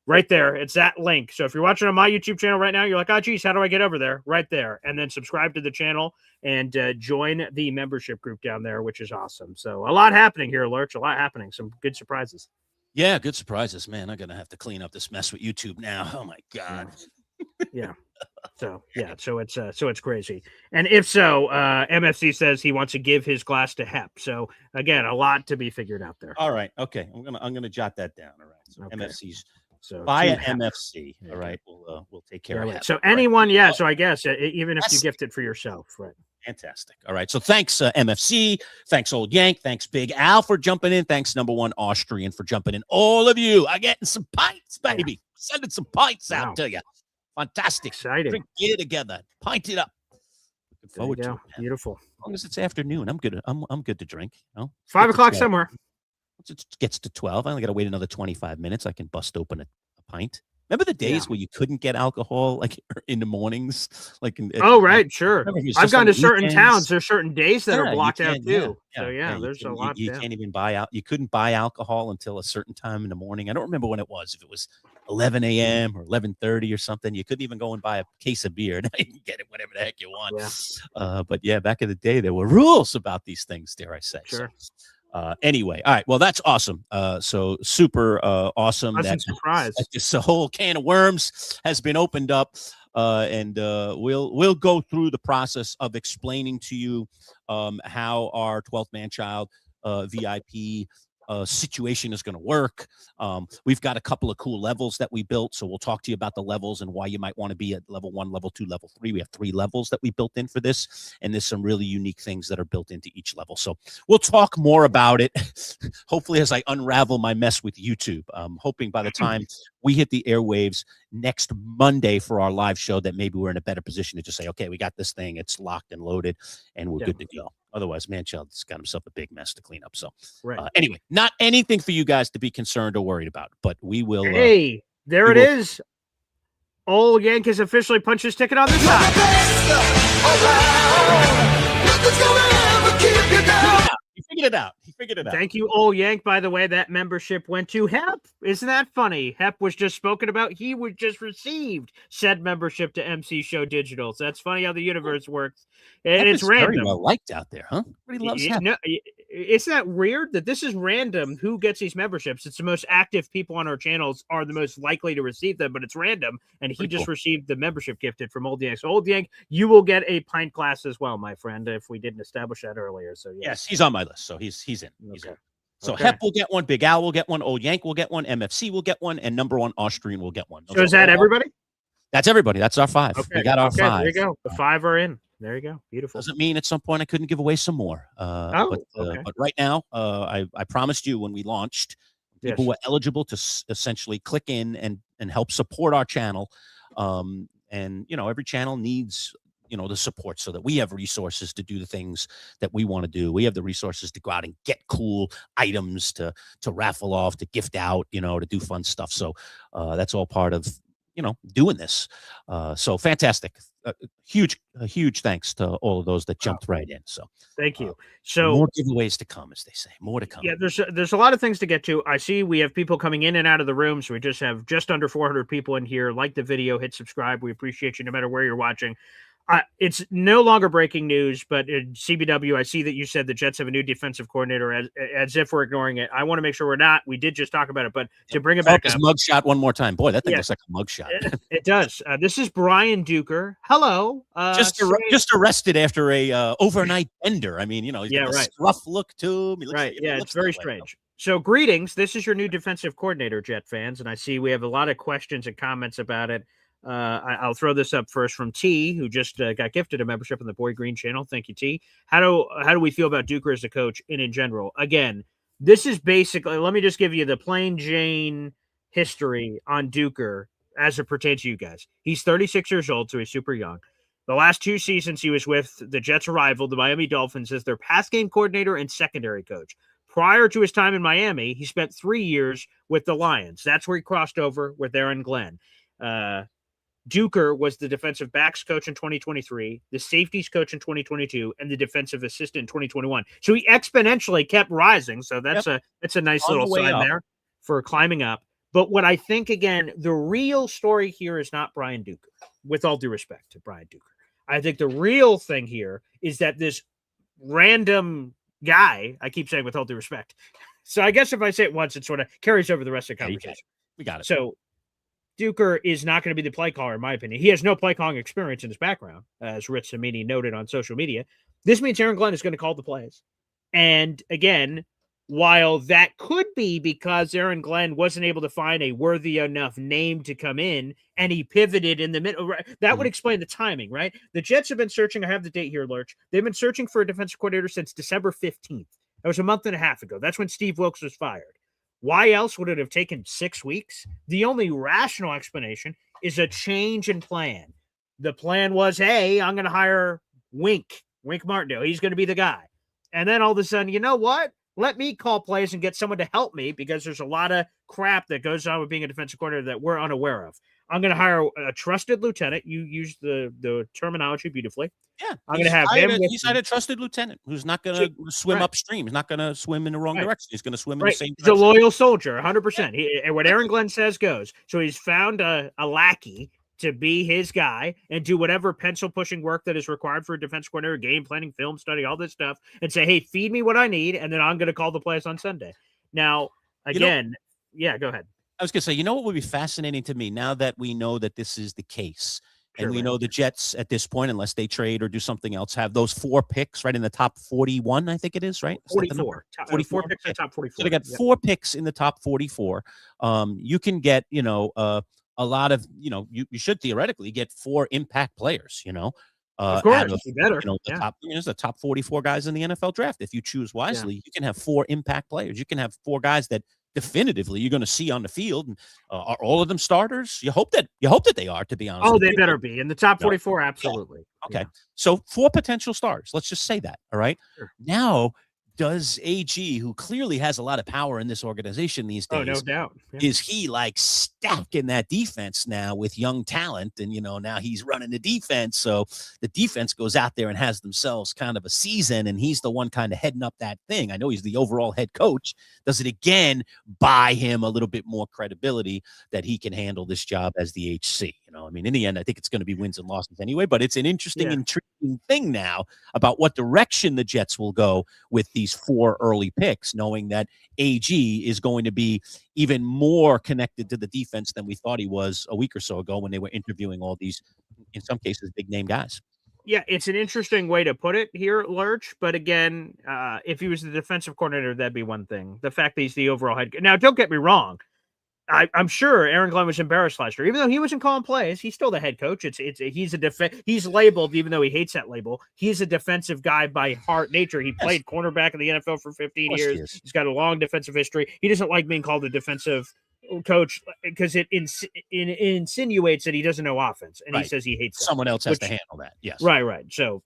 Right there. It's that link. So if you're watching on my YouTube channel right now, you're like, oh, geez, how do I get over there? Right there. And then subscribe to the channel and join the membership group down there, which is awesome. So a lot happening here, Lurch. A lot happening. Some good surprises. Yeah, good surprises, man. I'm going to have to clean up this mess with YouTube now. Oh, my God. Yeah. So it's crazy. And if so, MFC says he wants to give his glass to Hep. So again, a lot to be figured out there. All right. Okay. I'm gonna jot that down. All right. So Okay. MFC's So via Hep. MFC. All right. We'll take care of that. So anyone, so I guess even if you gift it for yourself, right? Fantastic. All right. So thanks, MFC. Thanks, Old Yank. Thanks, Big Al, for jumping in. Thanks, number 1 Austrian, for jumping in. All of you are getting some pints, baby. Sending some pints out to you. Fantastic. Exciting. Get it together. Pint it up. Look forward to it, man. Beautiful. As long as it's afternoon, I'm good. I'm good to drink. 5 o'clock somewhere. Once it gets to 12, I only got to wait another 25 minutes. I can bust open a pint. Remember the days where you couldn't get alcohol like in the mornings? Like right, sure. I've gone to certain towns. There's certain days that are blocked out too. So there's a lot. You can't even buy out. You couldn't buy alcohol until a certain time in the morning. I don't remember when it was. If it was 11 a.m. or 11:30 or something, you couldn't even go and buy a case of beer. Now you can get it whatever the heck you want. Yeah. But back in the day, there were rules about these things. Dare I say? Sure. So, anyway, all right. Well, that's awesome. So super awesome that this whole can of worms has been opened up, and we'll go through the process of explaining to you how our 12th Manchild VIP situation is going to work. We've got a couple of cool levels that we built, so we'll talk to you about the levels and why you might want to be at level 1, level 2, level 3. We have 3 levels that we built in for this, and there's some really unique things that are built into each level. So we'll talk more about it, hopefully, as I unravel my mess with YouTube. I'm hoping by the time we hit the airwaves next Monday for our live show that maybe we're in a better position to just say, okay, we got this thing, it's locked and loaded, and we're good to go. Otherwise, Manchild's got himself a big mess to clean up. So anyway, not anything for you guys to be concerned or worried about, but we will. Hey, there it is. Old Yank has officially punched his ticket on the side. He figured it out. Thank you, Old Yank. By the way, that membership went to Hep. Isn't that funny? Hep was just spoken about. He was just received said membership to MC Show Digital. So that's funny how the universe works. And it's random. Very well liked out there, huh? Everybody loves Hep. No, isn't that weird that this is random who gets these memberships? It's the most active people on our channels are the most likely to receive them, but it's random. And he just received the membership gifted from Old Yank. So Old Yank, you will get a pint glass as well, my friend, if we didn't establish that earlier. So yes, he's on my list. So he's in. He's in. So Hep will get one, Big Al will get one, Old Yank will get one, MFC will get one, and number 1 Austrian will get one. So is that everybody? That's everybody. That's our 5. Okay. We got our 5. There you go. The 5 are in. There you go. Beautiful. Doesn't mean at some point I couldn't give away some more. But right now, I promised you when we launched, people were eligible to essentially click in and help support our channel. And every channel needs the support so that we have resources to do the things that we want to do. We have the resources to go out and get cool items to raffle off, to gift out, to do fun stuff. So that's all part of doing this. So fantastic. Huge thanks to all of those that jumped right in. So thank you. So more giveaways to come, as they say. More to come. Yeah, there's a lot of things to get to. I see we have people coming in and out of the room, so we just have just under 400 people in here. Like the video, hit subscribe. We appreciate you no matter where you're watching. It's no longer breaking news, but in CBW, I see that you said the Jets have a new defensive coordinator, as if we're ignoring it. I want to make sure we're not. We did just talk about it, but to bring it back up. Mugshot one more time. Boy, that thing looks like a mugshot. It does. This is Brian Duker. Hello. Just arrested after a overnight bender. I mean, he's got a rough look to him. He looks, it's very strange. So greetings. This is your new defensive coordinator, Jet fans, and I see we have a lot of questions and comments about it. I'll throw this up first from T, who just got gifted a membership on the Boy Green channel. Thank you, T. How do we feel about Duker as a coach and in general? Again, this is basically, let me just give you the plain Jane history on Duker as it pertains to you guys. He's 36 years old, so he's super young. The last 2 seasons he was with the Jets' rival, the Miami Dolphins, as their pass game coordinator and secondary coach. Prior to his time in Miami, he spent 3 years with the Lions. That's where he crossed over with Aaron Glenn. Duker was the defensive backs coach in 2023, the safeties coach in 2022, and the defensive assistant in 2021. So he exponentially kept rising. So that's a nice little sign there for climbing up. But what I think, again, the real story here is not Brian Duker, with all due respect to Brian Duker. I think the real thing here is that this random guy, I keep saying with all due respect. So I guess if I say it once, it sort of carries over the rest of the conversation. We got it. So Duker is not going to be the play caller, in my opinion. He has no play calling experience in his background, as Rich Samini noted on social media. This means Aaron Glenn is going to call the plays. And again, while that could be because Aaron Glenn wasn't able to find a worthy enough name to come in and he pivoted in the middle, that would explain the timing, right? The Jets have been searching. I have the date here, Lurch. They've been searching for a defensive coordinator since December 15th. That was a month and a half ago. That's when Steve Wilkes was fired. Why else would it have taken 6 weeks? The only rational explanation is a change in plan. The plan was, hey, I'm going to hire Wink Martindale. He's going to be the guy. And then all of a sudden, you know what? Let me call plays and get someone to help me because there's a lot of crap that goes on with being a defensive coordinator that we're unaware of. I'm going to hire a trusted lieutenant. You used the terminology beautifully. Yeah, I'm going to have him. He's hired a trusted lieutenant who's not going to swim upstream. He's not going to swim in the wrong direction. He's going to swim in the same direction. He's a loyal soldier, 100%. And what Aaron Glenn says goes. So he's found a lackey to be his guy and do whatever pencil pushing work that is required for a defense coordinator, game planning, film study, all this stuff, and say, hey, feed me what I need, and then I'm going to call the plays on Sunday. Now, again, go ahead. I was going to say, you know what would be fascinating to me now that we know that this is the case, and we know the Jets at this point, unless they trade or do something else, have those 4 picks right in the top 41, I think it is, right? 44. 44 picks in the top 44. So they got 4 picks in the top 44. You can get, a lot of, you should theoretically get 4 impact players, of course, better. There's the top 44 guys in the NFL draft. If you choose wisely, you can have 4 impact players. You can have 4 guys that definitively you're going to see on the field. And, are all of them starters? You hope that they are, to be honest. Oh, they better be in the top 44. Absolutely. Yeah. Okay. So 4 potential stars. Let's just say that. All right. Sure. Now, does AG, who clearly has a lot of power in this organization these days, no doubt, is he like stacking that defense now with young talent? And, now he's running the defense. So the defense goes out there and has themselves kind of a season, and he's the one kind of heading up that thing. I know he's the overall head coach. Does it again buy him a little bit more credibility that he can handle this job as the HC? In the end, I think it's going to be wins and losses anyway, but it's an interesting, intriguing thing now about what direction the Jets will go with these 4 early picks, knowing that AG is going to be even more connected to the defense than we thought he was a week or so ago when they were interviewing all these, in some cases, big name guys. Yeah, it's an interesting way to put it here, Lurch. But again, if he was the defensive coordinator, that'd be one thing. The fact that he's the overall head. Now, don't get me wrong. I'm sure Aaron Glenn was embarrassed last year, even though he wasn't calling plays. He's still the head coach. He's labeled, even though he hates that label. He's a defensive guy by heart nature. He played cornerback in the NFL for 15 years. He's got a long defensive history. He doesn't like being called a defensive coach because it insinuates that he doesn't know offense, and he says he hates someone else has to handle that. Yes, right. So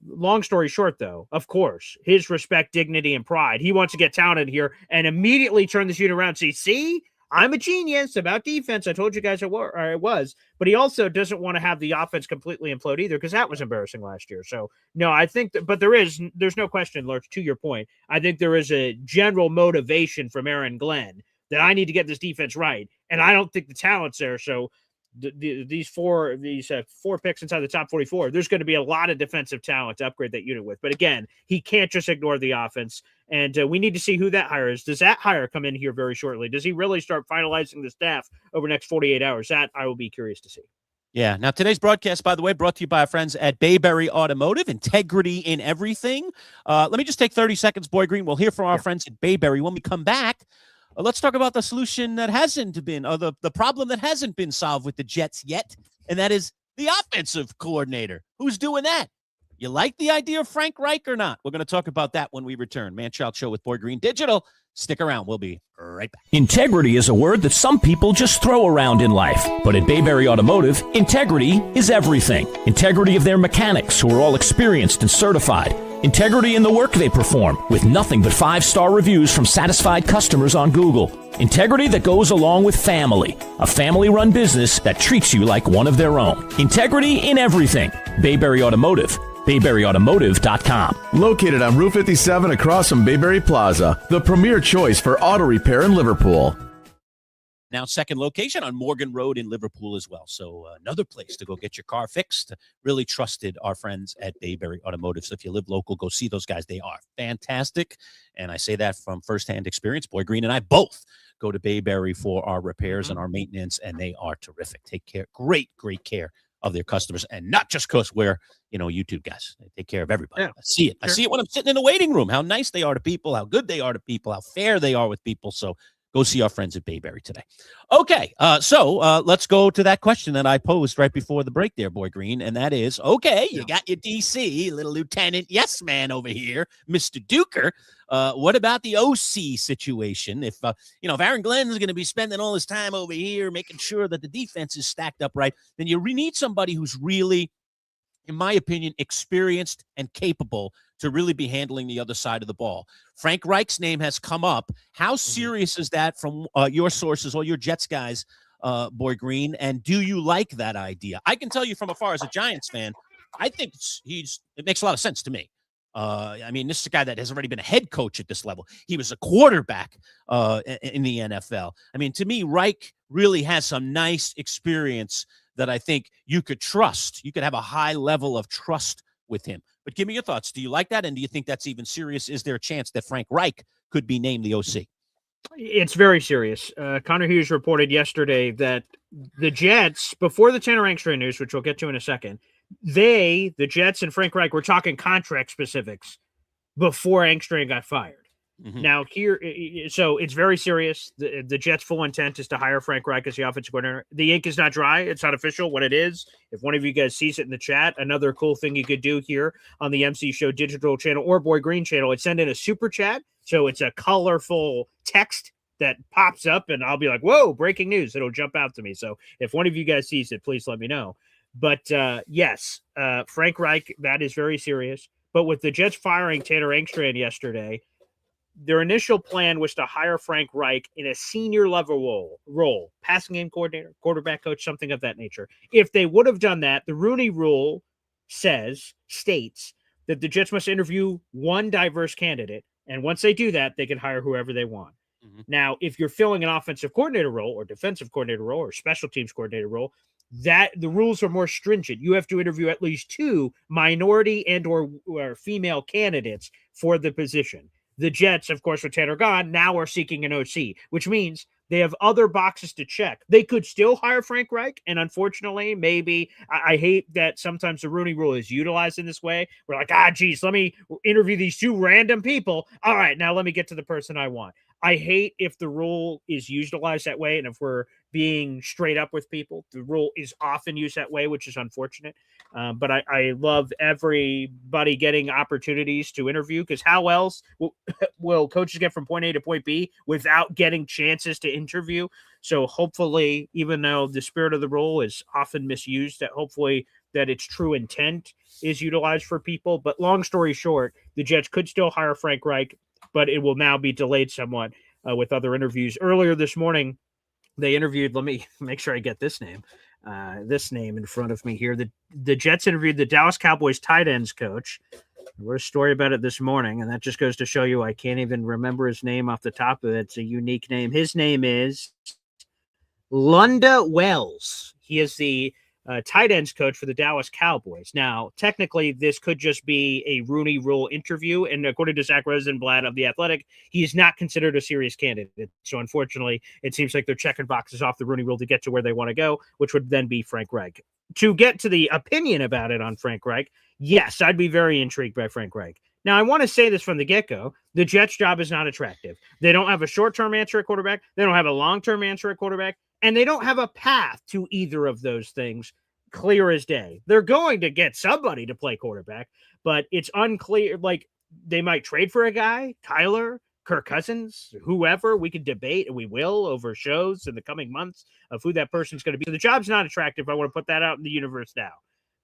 long story short, though, of course, his respect, dignity, and pride. He wants to get talented here and immediately turn this unit around. See. I'm a genius about defense. I told you guys it was, but he also doesn't want to have the offense completely implode either because that was embarrassing last year. So no, I think but there's no question, Lurch, to your point. I think there is a general motivation from Aaron Glenn that I need to get this defense right. And I don't think the talent's there. So these four picks inside the top 44, there's going to be a lot of defensive talent to upgrade that unit with. But again, he can't just ignore the offense. And we need to see who that hire is. Does that hire come in here very shortly? Does he really start finalizing the staff over the next 48 hours? That I will be curious to see. Yeah. Now, today's broadcast, by the way, brought to you by our friends at Bayberry Automotive. Integrity in everything. Let me just take 30 seconds, Boy Green. We'll hear from our friends at Bayberry. When we come back, let's talk about the solution that hasn't been, or the problem that hasn't been solved with the Jets yet, and that is the offensive coordinator. Who's doing that? You like the idea of Frank Reich or not? We're going to talk about that when we return. Manchild Show with Boy Green Digital. Stick around. We'll be right back. Integrity is a word that some people just throw around in life. But at Bayberry Automotive, integrity is everything. Integrity of their mechanics, who are all experienced and certified. Integrity in the work they perform, with nothing but 5-star reviews from satisfied customers on Google. Integrity that goes along with family, a family-run business that treats you like one of their own. Integrity in everything. Bayberry Automotive. BayberryAutomotive.com. Located on Route 57 across from Bayberry Plaza, the premier choice for auto repair in Liverpool. Now, second location on Morgan Road in Liverpool as well. So another place to go get your car fixed. Really trusted our friends at Bayberry Automotive. So if you live local, go see those guys. They are fantastic. And I say that from firsthand experience. Boy Green and I both go to Bayberry for our repairs and our maintenance, and they are terrific. Take care. Great care of their customers, and not just because we're, YouTube guys. They take care of everybody. Yeah, I see it. Sure. I see it when I'm sitting in the waiting room, how nice they are to people, how good they are to people, how fair they are with people. So go see our friends at Bayberry today. Okay, so let's go to that question that I posed right before the break there, Boy Green, and that is, okay, you got your DC, little Lieutenant Yes Man over here, Mr. Duker. What about the OC situation? If Aaron Glenn's going to be spending all his time over here making sure that the defense is stacked up right, then you need somebody who's really in my opinion, experienced and capable to really be handling the other side of the ball. Frank Reich's name has come up. How serious is that from your sources, all your Jets guys, Boy Green? And do you like that idea? I can tell you from afar as a Giants fan, I think it makes a lot of sense to me. I mean, this is a guy that has already been a head coach at this level. He was a quarterback in the NFL. I mean, to me, Reich really has some nice experience that I think you could trust. You could have a high level of trust with him. But give me your thoughts. Do you like that? And do you think that's even serious? Is there a chance that Frank Reich could be named the OC? It's very serious. Connor Hughes reported yesterday that the Jets, before the Tanner Engstrand news, which we'll get to in a second, the Jets and Frank Reich were talking contract specifics before Engstrand got fired. Mm-hmm. Now so it's very serious. The Jets' full intent is to hire Frank Reich as the offensive coordinator. The ink is not dry. It's not official what it is. If one of you guys sees it in the chat, another cool thing you could do here on the MC Show digital channel or Boy Green channel is send in a super chat. So it's a colorful text that pops up and I'll be like, whoa, breaking news. It'll jump out to me. So if one of you guys sees it, please let me know. But yes, Frank Reich, that is very serious. But with the Jets firing Tanner Engstrand yesterday, their initial plan was to hire Frank Reich in a senior level role, passing game coordinator, quarterback coach, something of that nature. If they would have done that, the Rooney Rule states that the Jets must interview one diverse candidate. And once they do that, they can hire whoever they want. Mm-hmm. Now, if you're filling an offensive coordinator role or defensive coordinator role or special teams coordinator role, that the rules are more stringent. You have to interview at least 2 minority and or female candidates for the position. The Jets, of course, with Tanner gone, now are seeking an OC, which means they have other boxes to check. They could still hire Frank Reich, and unfortunately, maybe I hate that sometimes the Rooney Rule is utilized in this way. We're like, geez, let me interview these 2 random people. All right, now let me get to the person I want. I hate if the rule is utilized that way, and if we're being straight up with people, the rule is often used that way, which is unfortunate. But I love everybody getting opportunities to interview, because how else will coaches get from point A to point B without getting chances to interview? So hopefully, even though the spirit of the rule is often misused, that hopefully that its true intent is utilized for people. But long story short, the Jets could still hire Frank Reich, but it will now be delayed somewhat with other interviews. Earlier this morning, they interviewed, let me make sure I get this name in front of me here. The Jets interviewed the Dallas Cowboys tight ends coach. I wrote a story about it this morning, and that just goes to show you I can't even remember his name off the top of it. It's a unique name. His name is Lunda Wells. He is the tight ends coach for the Dallas Cowboys. Now, technically, this could just be a Rooney Rule interview, and according to Zach Rosenblatt of The Athletic, he is not considered a serious candidate. So, unfortunately, it seems like they're checking boxes off the Rooney Rule to get to where they want to go, which would then be Frank Reich. To get to the opinion about it on Frank Reich, yes, I'd be very intrigued by Frank Reich. Now, I want to say this from the get-go. The Jets' job is not attractive. They don't have a short-term answer at quarterback. They don't have a long-term answer at quarterback. And they don't have a path to either of those things clear as day. They're going to get somebody to play quarterback, but it's unclear. Like, they might trade for a guy, Kyler, Kirk Cousins, whoever. We could debate, and we will, over shows in the coming months of who that person's going to be. So the job's not attractive. I want to put that out in the universe now.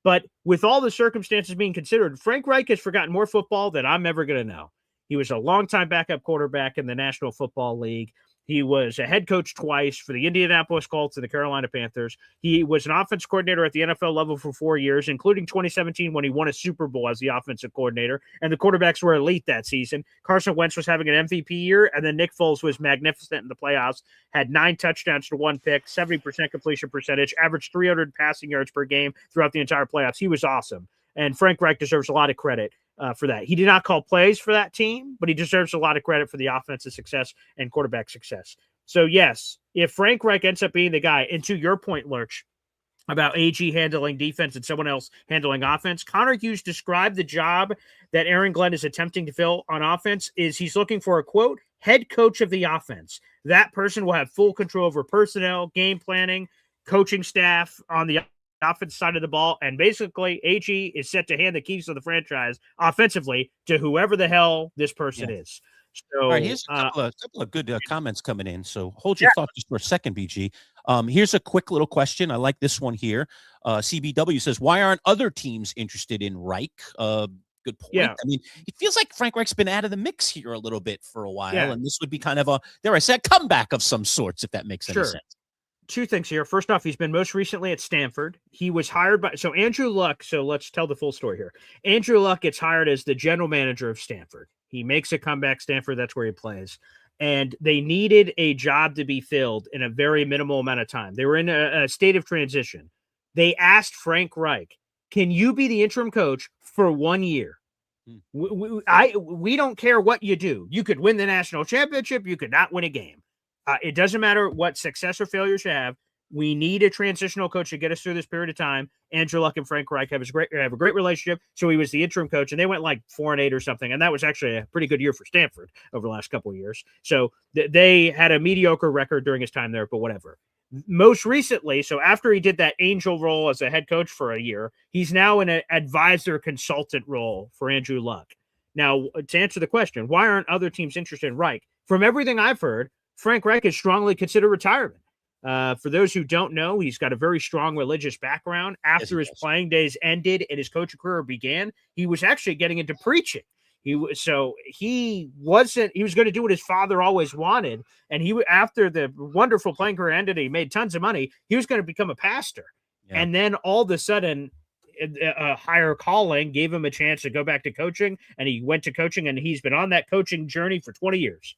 But with all the circumstances being considered, Frank Reich has forgotten more football than I'm ever going to know. He was a longtime backup quarterback in the National Football League. He was a head coach twice for the Indianapolis Colts and the Carolina Panthers. He was an offensive coordinator at the NFL level for 4 years, including 2017 when he won a Super Bowl as the offensive coordinator, and the quarterbacks were elite that season. Carson Wentz was having an MVP year, and then Nick Foles was magnificent in the playoffs, had 9 touchdowns to 1 pick, 70% completion percentage, averaged 300 passing yards per game throughout the entire playoffs. He was awesome, and Frank Reich deserves a lot of credit for that. He did not call plays for that team, but he deserves a lot of credit for the offensive success and quarterback success. So, yes, if Frank Reich ends up being the guy, and to your point, Lurch, about AG handling defense and someone else handling offense, Connor Hughes described the job that Aaron Glenn is attempting to fill on offense is he's looking for a, quote, head coach of the offense. That person will have full control over personnel, game planning, coaching staff on the offensive side of the ball, and basically AG is set to hand the keys of the franchise offensively to whoever the hell this person is. So, all right, here's a couple of good comments coming in. So hold your thought just for a second, BG. Here's a quick little question. I like this one here. CBW says, why aren't other teams interested in Reich? Good point. Yeah. I mean, it feels like Frank Reich's been out of the mix here a little bit for a while, Yeah. and this would be kind of a, dare I say, a comeback of some sorts, if that makes any sense. Two things here. First off, he's been most recently at Stanford. He was hired by Andrew Luck. So let's tell the full story here. Andrew Luck gets hired as the general manager of Stanford. He makes a comeback. Stanford, that's where he plays. And they needed a job to be filled in a very minimal amount of time. They were in a state of transition. They asked Frank Reich, can you be the interim coach for 1 year? We don't care what you do. You could win the national championship. You could not win a game. It doesn't matter what success or failures you have. We need a transitional coach to get us through this period of time. Andrew Luck and Frank Reich have a great relationship. So he was the interim coach, and they went like 4-8 or something. And that was actually a pretty good year for Stanford over the last couple of years. So they had a mediocre record during his time there, but whatever. Most recently, so after he did that angel role as a head coach for a year, he's now in an advisor consultant role for Andrew Luck. Now, to answer the question, why aren't other teams interested in Reich? From everything I've heard, Frank Reich is strongly considered retirement. For those who don't know, he's got a very strong religious background. After his playing days ended and his coaching career began, he was actually getting into preaching. He was going to do what his father always wanted. And after the wonderful playing career ended, he made tons of money. He was going to become a pastor. Yeah. And then all of a sudden, a higher calling gave him a chance to go back to coaching. And he went to coaching, and he's been on that coaching journey for 20 years.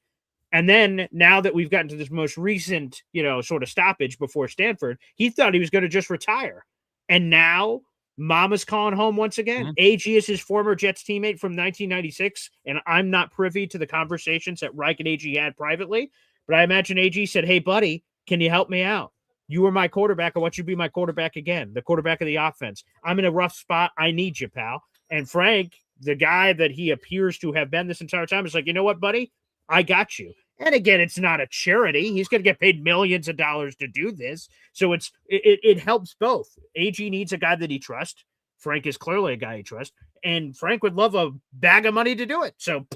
And then now that we've gotten to this most recent, sort of stoppage before Stanford, he thought he was going to just retire. And now Mama's calling home once again. Mm-hmm. AG is his former Jets teammate from 1996. And I'm not privy to the conversations that Reich and AG had privately, but I imagine AG said, hey, buddy, can you help me out? You were my quarterback. I want you to be my quarterback again, the quarterback of the offense. I'm in a rough spot. I need you, pal. And Frank, the guy that he appears to have been this entire time, is like, you know what, buddy? I got you. And again, it's not a charity. He's going to get paid millions of dollars to do this. So it helps both. AG needs a guy that he trusts. Frank is clearly a guy he trusts. And Frank would love a bag of money to do it. So,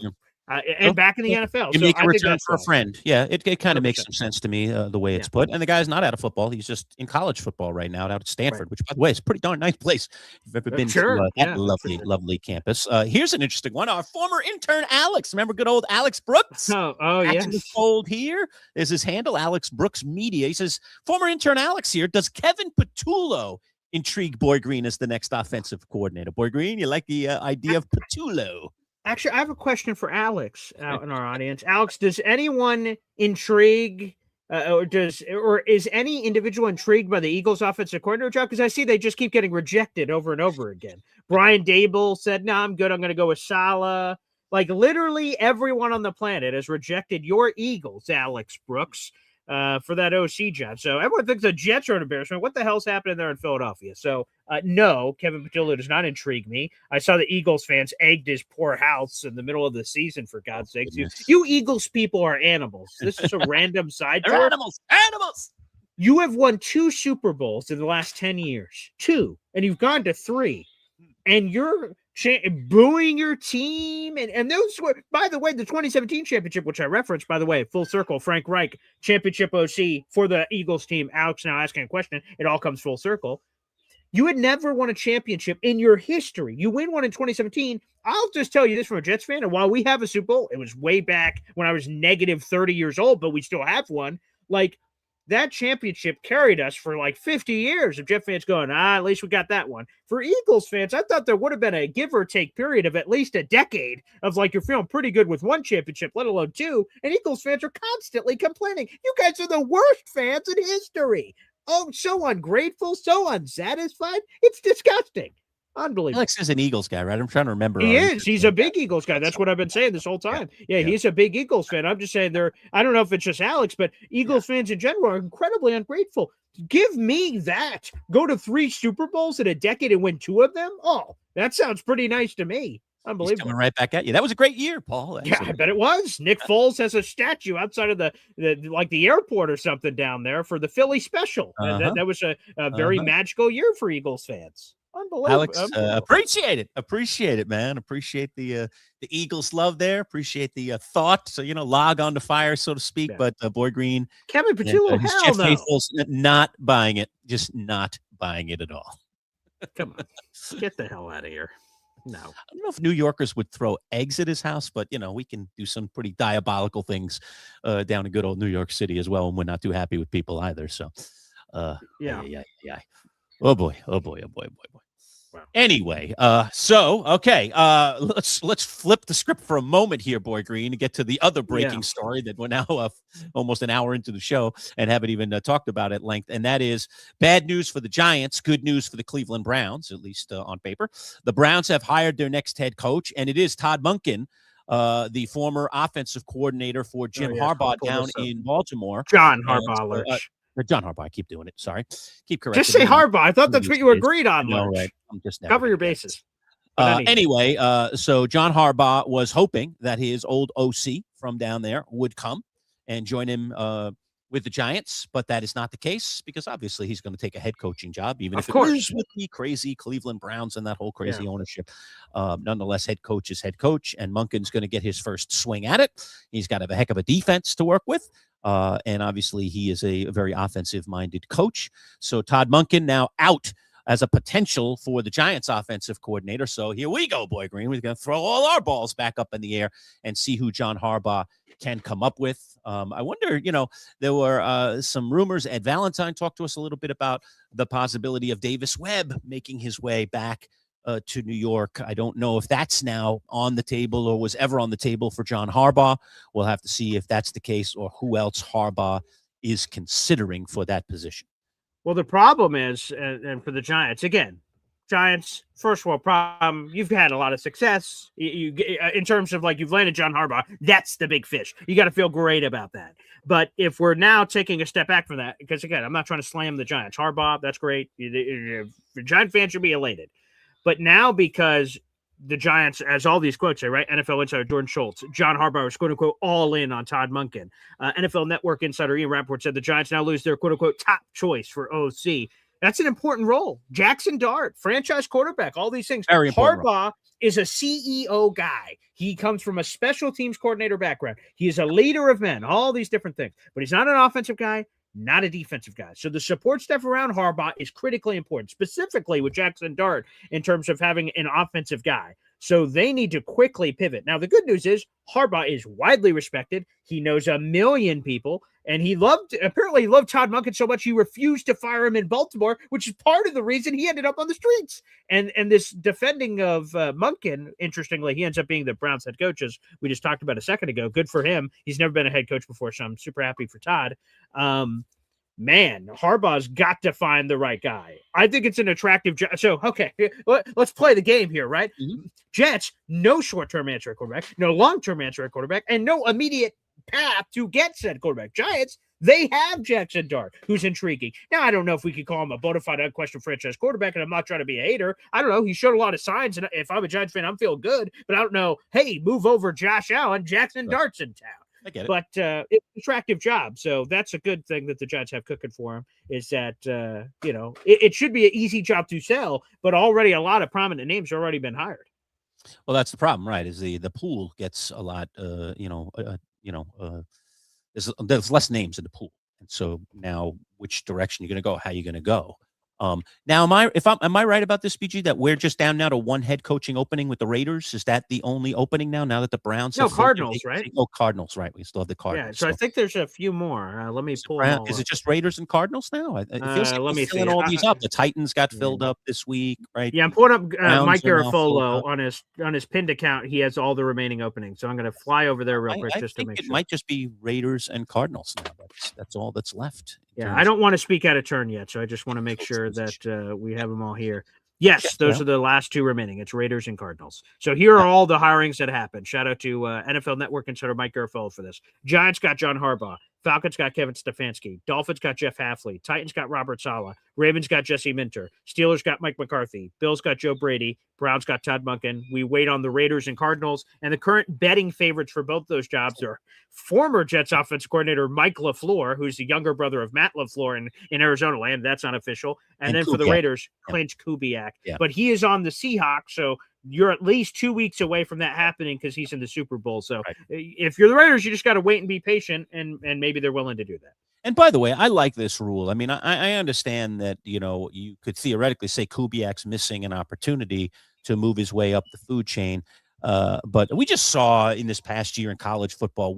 and back in the NFL. You make a return for a friend. Yeah, it kind of makes some sense to me, the way it's put. And the guy's not out of football. He's just in college football right now out at Stanford, which, by the way, is a pretty darn nice place. If you've ever been to that lovely campus. Here's an interesting one. Our former intern, Alex. Remember good old Alex Brooks? Oh yes. Old here. There's his handle, Alex Brooks Media. He says, former intern Alex here. Does Kevin Patullo intrigue Boy Green as the next offensive coordinator? Boy Green, you like the idea of Patullo? Actually, I have a question for Alex out in our audience. Alex, does anyone intrigue or is any individual intrigued by the Eagles offensive coordinator job? Because I see they just keep getting rejected over and over again. Brian Dable said, no, I'm good. I'm going to go with Saleh. Like literally everyone on the planet has rejected your Eagles, Alex Brooks, for that OC job. So everyone thinks the Jets are an embarrassment. What the hell's happening there in Philadelphia? So no, Kevin Patullo does not intrigue me. I saw the Eagles fans egged his poor house in the middle of the season, for God's sakes. You Eagles people are animals. This is a random side. They're animals. You have won 2 Super Bowls in the last 10 years. 2. And you've gone to 3. And you're booing your team. And those were, by the way, the 2017 championship, which I referenced, by the way, full circle, Frank Reich, championship OC for the Eagles team. Alex now asking a question. It all comes full circle. You had never won a championship in your history. You win one in 2017. I'll just tell you this from a Jets fan. And while we have a Super Bowl, it was way back when I was negative 30 years old, but we still have one. Like, that championship carried us for like 50 years of Jet fans going, at least we got that one. For Eagles fans, I thought there would have been a give or take period of at least a decade of like, you're feeling pretty good with 1 championship, let alone 2. And Eagles fans are constantly complaining. You guys are the worst fans in history. Oh, so ungrateful, so unsatisfied. It's disgusting. Unbelievable. Alex is an Eagles guy, right? I'm trying to remember. He is. He's a big Eagles guy. That's what I've been saying this whole time. Yeah, he's a big Eagles fan. I'm just saying I don't know if it's just Alex, but Eagles fans in general are incredibly ungrateful. Give me that. Go to 3 Super Bowls in a decade and win 2 of them? Oh, that sounds pretty nice to me. Unbelievable. He's coming right back at you. That was a great year, Paul. Yeah, I bet it was. Nick Foles has a statue outside of the airport or something down there for the Philly special. That was a very magical year for Eagles fans. Unbelievable. Alex, appreciate it, man. Appreciate the Eagles love there. Appreciate the thought. So log on to fire, so to speak. Yeah. But Boy Green, Kevin and, Patullo, his hell Jeff no. faithfuls, not buying it. Just not buying it at all. Come on, get the hell out of here. No, I don't know if New Yorkers would throw eggs at his house, but we can do some pretty diabolical things down in good old New York City as well, and we're not too happy with people either. So, yeah. Oh boy. Wow. Anyway, okay, let's flip the script for a moment here, Boy Green, and get to the other breaking story that we're now almost an hour into the show and haven't even talked about at length, and that is bad news for the Giants, good news for the Cleveland Browns, at least on paper. The Browns have hired their next head coach, and it is Todd Monken, the former offensive coordinator for Jim Harbaugh down in Baltimore. John Harbaugh, Lurch. John Harbaugh, I keep doing it. Sorry. Keep correcting Just say me. Harbaugh. I thought that's what you agreed on, No, Lurch. right. I'm just cover your bases. Anyway, so John Harbaugh was hoping that his old OC from down there would come and join him with the Giants, but that is not the case because obviously he's going to take a head coaching job, even if it was with the crazy Cleveland Browns and that whole crazy ownership. Nonetheless, head coach is head coach, and Monken's going to get his first swing at it. He's got a heck of a defense to work with. And obviously he is a very offensive-minded coach. So Todd Monken now out as a potential for the Giants offensive coordinator. So here we go, Boy Green. We're going to throw all our balls back up in the air and see who John Harbaugh can come up with. I wonder, there were some rumors. Ed Valentine talked to us a little bit about the possibility of Davis Webb making his way back to New York. I don't know if that's now on the table or was ever on the table for John Harbaugh. We'll have to see if that's the case or who else Harbaugh is considering for that position. Well, the problem is, and for the Giants, again, first world problem. You've had a lot of success. You in terms of you've landed John Harbaugh. That's the big fish. You got to feel great about that. But if we're now taking a step back from that, because again, I'm not trying to slam the Giants. Harbaugh, that's great. The Giant fans should be elated. But now, because the Giants, as all these quotes say, right? NFL insider Jordan Schultz, John Harbaugh was quote unquote all in on Todd Monken. NFL Network insider Ian Rappaport said the Giants now lose their quote unquote top choice for OC. That's an important role. Jackson Dart, franchise quarterback, all these things. Very important Harbaugh role. is a CEO guy. He comes from a special teams coordinator background. He is a leader of men, all these different things. But he's not an offensive guy, not a defensive guy. So the support staff around Harbaugh is critically important, specifically with Jackson Dart in terms of having an offensive guy. So they need to quickly pivot. Now, the good news is Harbaugh is widely respected. He knows a million people, and apparently he loved Todd Monken so much he refused to fire him in Baltimore, which is part of the reason he ended up on the streets. And this defending of Monken, interestingly, he ends up being the Browns head coach, as we just talked about a second ago. Good for him. He's never been a head coach before, so I'm super happy for Todd. Man, Harbaugh's got to find the right guy. I think it's an attractive job. So, okay, let's play the game here, right? Mm-hmm. Jets, no short-term answer at quarterback, no long-term answer at quarterback, and no immediate path to get said quarterback. Giants, they have Jackson Dart, who's intriguing. Now, I don't know if we could call him a bona fide unquestioned franchise quarterback, and I'm not trying to be a hater. I don't know. He showed a lot of signs, and if I'm a Giants fan, I'm feeling good, but I don't know, hey, move over Josh Allen, Jackson Dart's in town. I get it. But it's an attractive job. So that's a good thing that the Giants have cooking for him is that, it should be an easy job to sell, but already a lot of prominent names have already been hired. Well, that's the problem, right? Is the pool gets a lot, there's less names in the pool. And so now which direction you're going to go, how you're going to go. Now, am I right about this, BG, that we're just down now to one head coaching opening with the Raiders? Is that the only opening now that the Browns have Cardinals, right? Oh, Cardinals, right. We still have the Cardinals. Yeah, so I think there's a few more. Let me pull them all Is up. it just Raiders and Cardinals now? It feels like let me filling see. all these up. The Titans got filled up this week, right? Yeah, I'm pulling up Mike Browns are now filled Garafolo up. on his pinned account. He has all the remaining openings. So I'm going to fly over there real quick just to make sure. It might just be Raiders and Cardinals now. That's all that's left. Yeah, I don't want to speak out of turn yet, so I just want to make sure that we have them all here. Yes, those are the last two remaining. It's Raiders and Cardinals. So here are all the hirings that happened. Shout out to NFL Network insider Mike Garafolo for this. Giants got John Harbaugh. Falcons got Kevin Stefanski. Dolphins got Jeff Hafley. Titans got Robert Saleh. Ravens got Jesse Minter. Steelers got Mike McCarthy. Bills got Joe Brady. Browns got Todd Monken. We wait on the Raiders and Cardinals. And the current betting favorites for both those jobs are former Jets offensive coordinator Mike LaFleur, who's the younger brother of Matt LaFleur in Arizona land. That's unofficial. And then Kubiak. For the Raiders, Clint Kubiak. Yeah. But he is on the Seahawks, so you're at least 2 weeks away from that happening because he's in the Super Bowl. So if you're the Raiders, you just got to wait and be patient, and maybe they're willing to do that. And by the way, I like this rule. I mean, I understand that, you could theoretically say Kubiak's missing an opportunity to move his way up the food chain. But we just saw in this past year in college football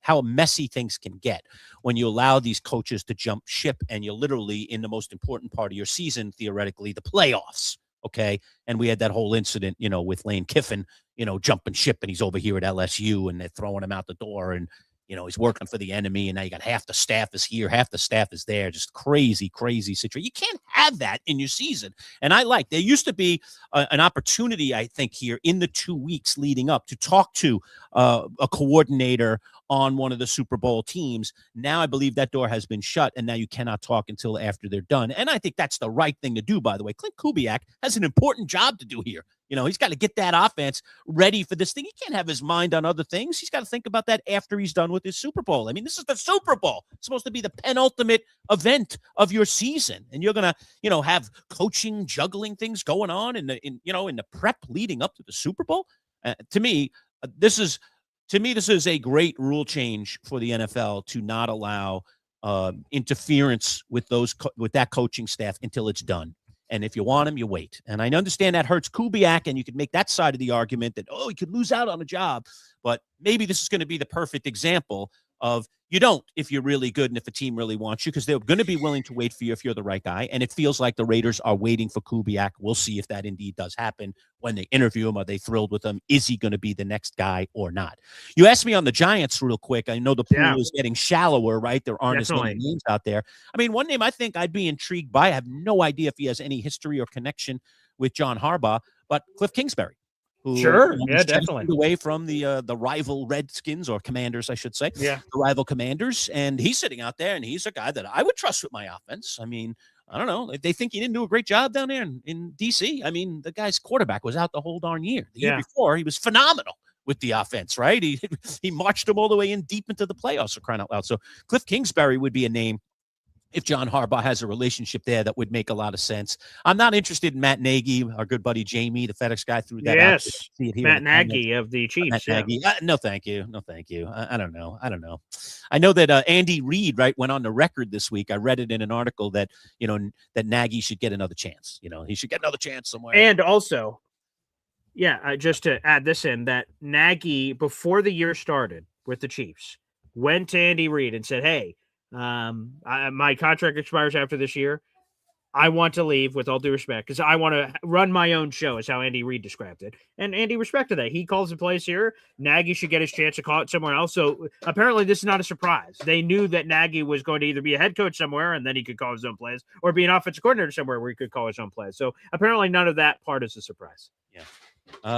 how messy things can get when you allow these coaches to jump ship and you're literally in the most important part of your season, theoretically, the playoffs. Okay. And we had that whole incident, with Lane Kiffin, jumping ship, and he's over here at LSU and they're throwing him out the door, and, he's working for the enemy, and now you got half the staff is here, half the staff is there. Just crazy, crazy situation. You can't have that in your season. And there used to be an opportunity, I think, here in the 2 weeks leading up to talk to a coordinator on one of the Super Bowl teams. Now I believe that door has been shut, and now you cannot talk until after they're done. And I think that's the right thing to do, by the way. Clint Kubiak has an important job to do here. He's got to get that offense ready for this thing. He can't have his mind on other things. He's got to think about that after he's done with hhis Super Bowl. I mean, this is the Super Bowl. It's supposed to be the penultimate event of your season. And you're going to, have coaching, juggling things going on in the prep leading up to the Super Bowl. To me, this is a great rule change for the NFL to not allow interference with that coaching staff until it's done. And if you want him, you wait. And I understand that hurts Kubiak, and you could make that side of the argument that, he could lose out on a job. But maybe this is going to be the perfect example of you don't if you're really good and if a team really wants you, because they're going to be willing to wait for you if you're the right guy. And it feels like the Raiders are waiting for Kubiak. We'll see if that indeed does happen. When they interview him, are they thrilled with him? Is he going to be the next guy or not? You asked me on the Giants real quick. I know the pool is getting shallower, right? There aren't as many names out there. I mean, one name I think I'd be intrigued by, I have no idea if he has any history or connection with John Harbaugh, but Cliff Kingsbury. Sure. Yeah, definitely. Away from the rival Redskins, or Commanders, I should say. Yeah. The rival Commanders. And he's sitting out there, and he's a guy that I would trust with my offense. I mean, I don't know. If they think he didn't do a great job down there in D.C., I mean, the guy's quarterback was out the whole darn year. The year before, he was phenomenal with the offense, right? He marched them all the way in deep into the playoffs, for crying out loud. So Cliff Kingsbury would be a name, if John Harbaugh has a relationship there, that would make a lot of sense. I'm not interested in Matt Nagy, our good buddy Jamie, the FedEx guy, threw that out. Yes, Matt Nagy of the Chiefs. Nagy. No, thank you. No, thank you. I don't know. I know that Andy Reid, went on the record this week. I read it in an article that, that Nagy should get another chance. He should get another chance somewhere. And also, just to add this in, that Nagy, before the year started with the Chiefs, went to Andy Reid and said, hey, my contract expires after this year. I want to leave, with all due respect, because I want to run my own show, is how Andy Reid described it. And Andy respected that. He calls the plays here. Nagy should get his chance to call it somewhere else. So apparently this is not a surprise. They knew that Nagy was going to either be a head coach somewhere and then he could call his own plays, or be an offensive coordinator somewhere where he could call his own plays. So apparently none of that part is a surprise. Yeah.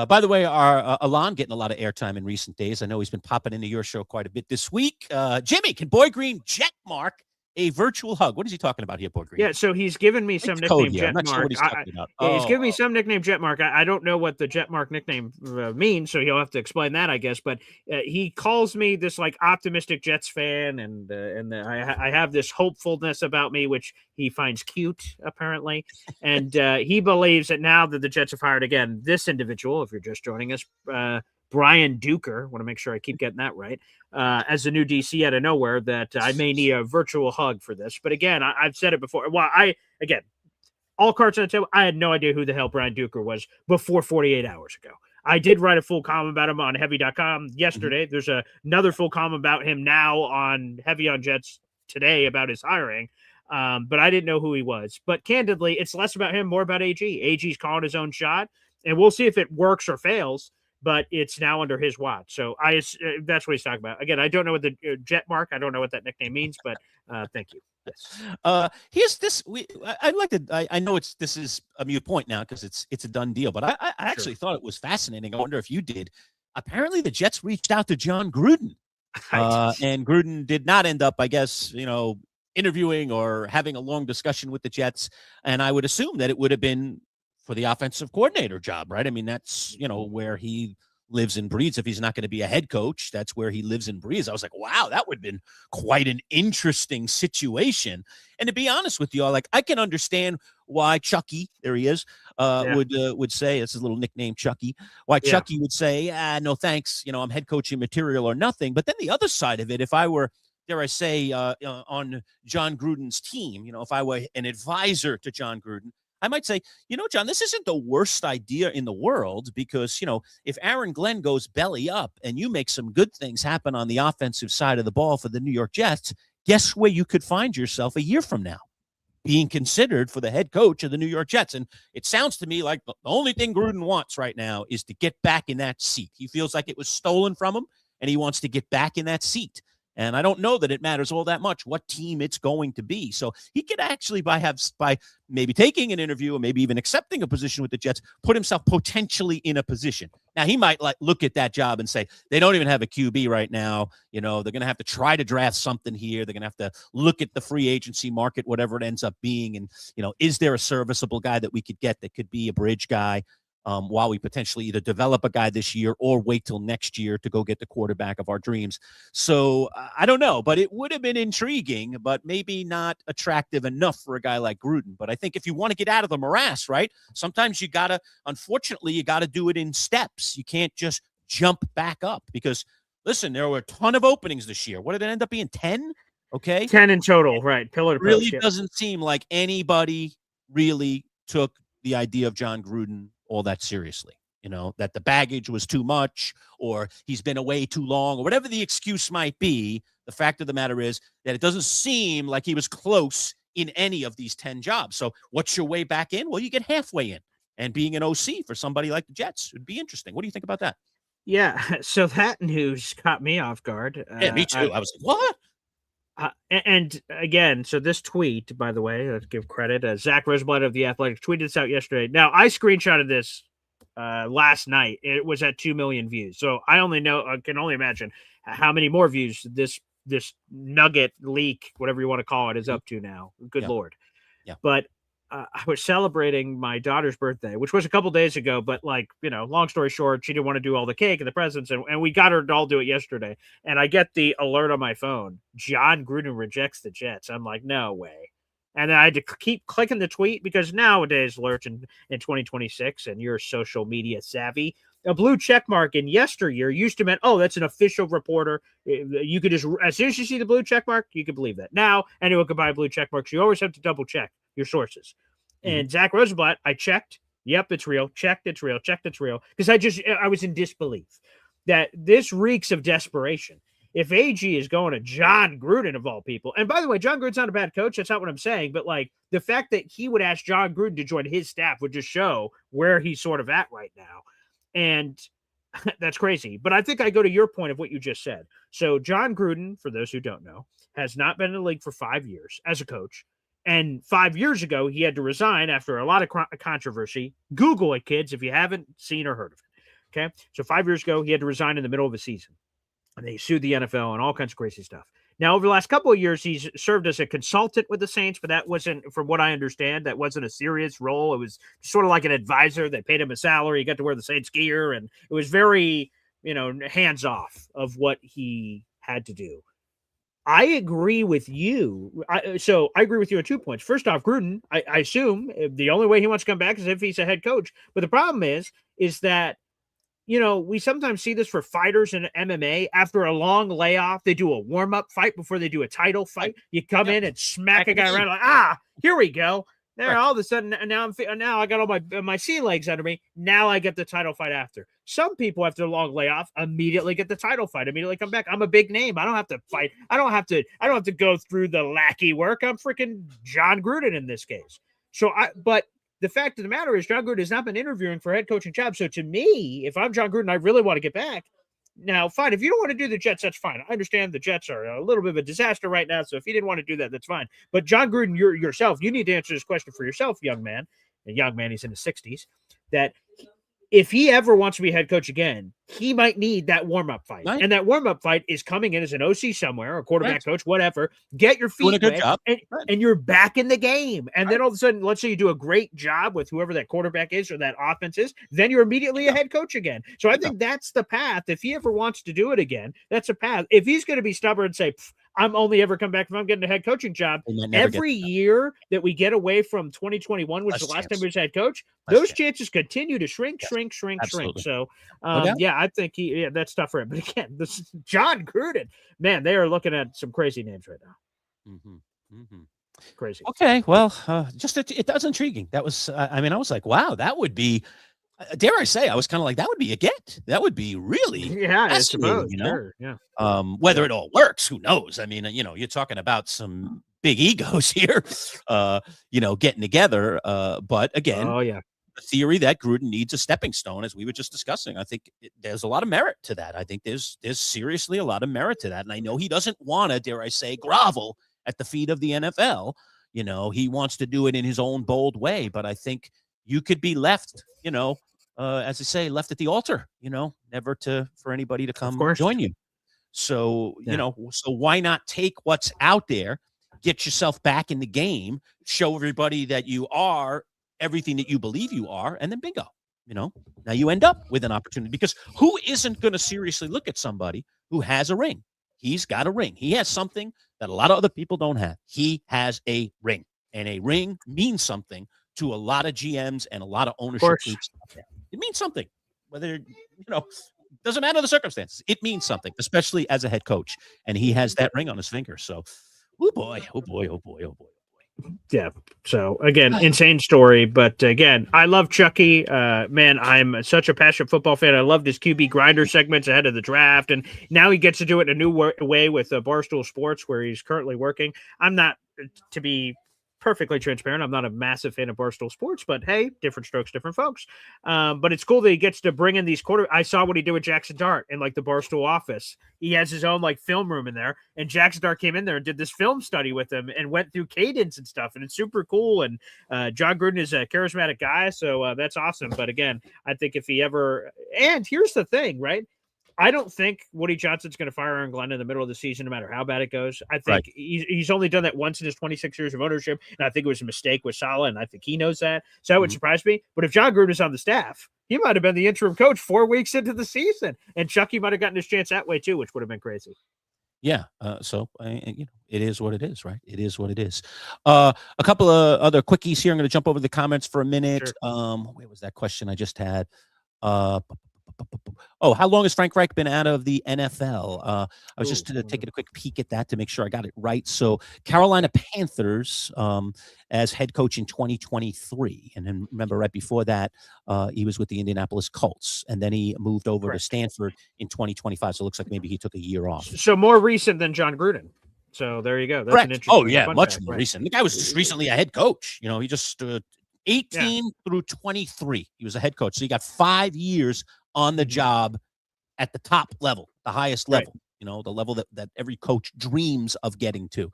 By the way, our Alon getting a lot of airtime in recent days. I know he's been popping into your show quite a bit this week. Jimmy, can Boy Green jet mark a virtual hug? What is he talking about here, Boy Green? Yeah, so he's given me some nickname Jet Mark. Sure what he's talking about. He's given me some nickname Jet Mark. I don't know what the Jet Mark nickname means, so he'll have to explain that, I guess. But he calls me this optimistic Jets fan, and I have this hopefulness about me, which he finds cute, apparently. And he believes that now that the Jets have hired, again, this individual, if you're just joining us, Brian Duker, want to make sure I keep getting that right, as the new DC out of nowhere, that I may need a virtual hug for this. But again, I've said it before. Well, all cards on the table, I had no idea who the hell Brian Duker was before 48 hours ago. I did write a full column about him on heavy.com yesterday. Mm-hmm. There's another full column about him now on Heavy on Jets today about his hiring. But I didn't know who he was. But candidly, it's less about him, more about AG. AG's calling his own shot, and we'll see if it works or fails. But it's now under his watch. So that's what he's talking about. Again, I don't know what the Jet Mark, I don't know what that nickname means, but thank you. Yes. Here's this. I'd like to. I know this is a mute point now because it's a done deal. But I actually thought it was fascinating. I wonder if you did. Apparently, the Jets reached out to John Gruden And Gruden did not end up, I guess, interviewing or having a long discussion with the Jets. And I would assume that it would have been for the offensive coordinator job, right? I mean, that's, where he lives and breathes. If he's not going to be a head coach, that's where he lives and breathes. I was like, wow, that would have been quite an interesting situation. And to be honest with you all, I can understand why Chucky, there he is, would say, it's his little nickname, Chucky, why Chucky would say, no, thanks. I'm head coaching material or nothing. But then the other side of it, if I were, dare I say, on John Gruden's team, if I were an advisor to John Gruden, I might say, John, this isn't the worst idea in the world because, if Aaron Glenn goes belly up and you make some good things happen on the offensive side of the ball for the New York Jets, guess where you could find yourself a year from now? Being considered for the head coach of the New York Jets. And it sounds to me like the only thing Gruden wants right now is to get back in that seat. He feels like it was stolen from him and he wants to get back in that seat. And I don't know that it matters all that much what team it's going to be. So he could actually, by maybe taking an interview or maybe even accepting a position with the Jets, put himself potentially in a position. Now, he might look at that job and say, they don't even have a QB right now. They're going to have to try to draft something here. They're going to have to look at the free agency market, whatever it ends up being. And, is there a serviceable guy that we could get that could be a bridge guy? While we potentially either develop a guy this year or wait till next year to go get the quarterback of our dreams. So I don't know, but it would have been intriguing, but maybe not attractive enough for a guy like Gruden. But I think if you want to get out of the morass, right, sometimes you got to do it in steps. You can't just jump back up because, listen, there were a ton of openings this year. What did it end up being, 10? Okay. 10 in total, right. Pillar to really post, doesn't seem like anybody really took the idea of John Gruden all that seriously, that the baggage was too much or he's been away too long or whatever the excuse might be. The fact of the matter is that it doesn't seem like he was close in any of these 10 jobs. So what's your way back in? Well, you get halfway in, and being an OC for somebody like the Jets would be interesting. What do you think about that? Yeah. So that news caught me off guard. Yeah, me too. I was like, what? And again, so this tweet, by the way, let's give credit. Zach Rosenblatt of The Athletic tweeted this out yesterday. Now, I screenshotted this last night. It was at 2 million views. So I can only imagine how many more views this nugget leak, whatever you want to call it, is up to now. Good Lord. Yeah. But I was celebrating my daughter's birthday, which was a couple days ago, but long story short, she didn't want to do all the cake and the presents, and we got her to all do it yesterday. And I get the alert on my phone, John Gruden rejects the Jets. I'm like, no way. And then I had to keep clicking the tweet because nowadays, Lurch, in 2026, and you're social media savvy, a blue check mark in yesteryear used to mean, oh, that's an official reporter. You could just, as soon as you see the blue check mark, you can believe that. Now, anyone can buy a blue check mark. So you always have to double check your sources. And Zach Rosenblatt, I checked. Yep, it's real. Checked, it's real. Checked, it's real. Because I was in disbelief that this reeks of desperation. If AG is going to John Gruden of all people, and by the way, John Gruden's not a bad coach. That's not what I'm saying. But the fact that he would ask John Gruden to join his staff would just show where he's sort of at right now. And that's crazy. But I think I go to your point of what you just said. So John Gruden, for those who don't know, has not been in the league for 5 years as a coach. And 5 years ago, he had to resign after a lot of controversy. Google it, kids, if you haven't seen or heard of it. Okay. So 5 years ago, he had to resign in the middle of a season. And they sued the NFL and all kinds of crazy stuff. Now, over the last couple of years, he's served as a consultant with the Saints, but that wasn't, from what I understand, that wasn't a serious role. It was sort of like an advisor. They paid him a salary. He got to wear the Saints gear, and it was very, hands off of what he had to do. I agree with you. So I agree with you on 2 points. First off, Gruden, I assume the only way he wants to come back is if he's a head coach. But the problem is that, we sometimes see this for fighters in MMA. After a long layoff, they do a warm-up fight before they do a title fight. You come in and smack a guy around here we go. There, all of a sudden, now I got all my sea legs under me. Now I get the title fight after. Some people, after a long layoff, immediately get the title fight, immediately come back. I'm a big name. I don't have to fight. I don't have to go through the lackey work. I'm freaking John Gruden in this case. But the fact of the matter is, John Gruden has not been interviewing for head coaching jobs. So to me, if I'm John Gruden, I really want to get back. Now, fine. If you don't want to do the Jets, that's fine. I understand the Jets are a little bit of a disaster right now. So if you didn't want to do that, that's fine. But John Gruden, yourself, you need to answer this question for yourself, young man. A young man, he's in his 60s. That if he ever wants to be head coach again, he might need that warm-up fight. Right. And that warm-up fight is coming in as an OC somewhere, or quarterback Right. coach, whatever. Get your Doing a feet good wet, job. and, Right. and you're back in the game. And then all of a sudden, let's say you do a great job with whoever that quarterback is or that offense is, then you're immediately a head coach again. So I think that's the path. If he ever wants to do it again, that's a path. If he's going to be stubborn and say, I'm only ever come back if I'm getting a head coaching job, He might never every get that. year that we get away from 2021, which is Less the last chance. time he was head coach, Less those chance. chances continue to shrink. Absolutely. So, No doubt. yeah, I think that's tough for him. But again, this John Gruden, man, they are looking at some crazy names right now. Crazy. Okay, well, it does intriguing. That was, I mean, I was like, wow, that would be, dare I say, I was kind of like, that would be a get. That would be really Yeah, I fascinating, suppose. you know? Sure, yeah. Whether it all works, who knows? I mean, you're talking about some big egos here, getting together. But again, Oh, yeah. the theory that Gruden needs a stepping stone, as we were just discussing, I think there's a lot of merit to that. I think there's seriously a lot of merit to that. And I know he doesn't want to, dare I say, grovel at the feet of the NFL. He wants to do it in his own bold way. But I think you could be left, as I say, left at the altar, never for anybody to come join you. So, so why not take what's out there, get yourself back in the game, show everybody that you are everything that you believe you are, and then bingo, now you end up with an opportunity, because who isn't going to seriously look at somebody who has a ring? He's got a ring. He has something that a lot of other people don't have. He has a ring, and a ring means something to a lot of GMs and a lot of ownership groups out there. It means something, whether, doesn't matter the circumstances. It means something, especially as a head coach, and he has that ring on his finger. So, oh boy. Yeah. So again, insane story. But again, I love Chucky. Man, I'm such a passionate football fan. I loved his QB grinder segments ahead of the draft, and now he gets to do it in a new way with Barstool Sports, where he's currently working. I'm not, to be perfectly transparent, I'm not a massive fan of Barstool Sports, but hey, different strokes, different folks. But it's cool that he gets to bring in these I saw what he did with Jackson Dart in like the Barstool office. He has his own like film room in there, and Jackson Dart came in there and did this film study with him and went through cadence and stuff, and it's super cool. And John Gruden is a charismatic guy, so that's awesome. But again, I think if he ever, and here's the thing, right? I don't think Woody Johnson's going to fire Aaron Glenn in the middle of the season, no matter how bad it goes. I think he's only done that once in his 26 years of ownership, and I think it was a mistake with Saleh, and I think he knows that. So that would surprise me. But if John Gruden is on the staff, he might have been the interim coach 4 weeks into the season, and Chucky might have gotten his chance that way too, which would have been crazy. Yeah. So, it is what it is, right? It is what it is. A couple of other quickies here. I'm going to jump over the comments for a minute. Sure. Where was that question I just had? How long has Frank Reich been out of the NFL? I was just taking a quick peek at that to make sure I got it right. So Carolina Panthers as head coach in 2023. And then remember, right before that, he was with the Indianapolis Colts. And then he moved over to Stanford in 2025. So it looks like maybe he took a year off. So more recent than John Gruden. So there you go. That's an interesting much more recent. The guy was just recently a head coach. He just 18 through 23. He was a head coach. So he got 5 years on the job at the top level, the highest level, the level that every coach dreams of getting to.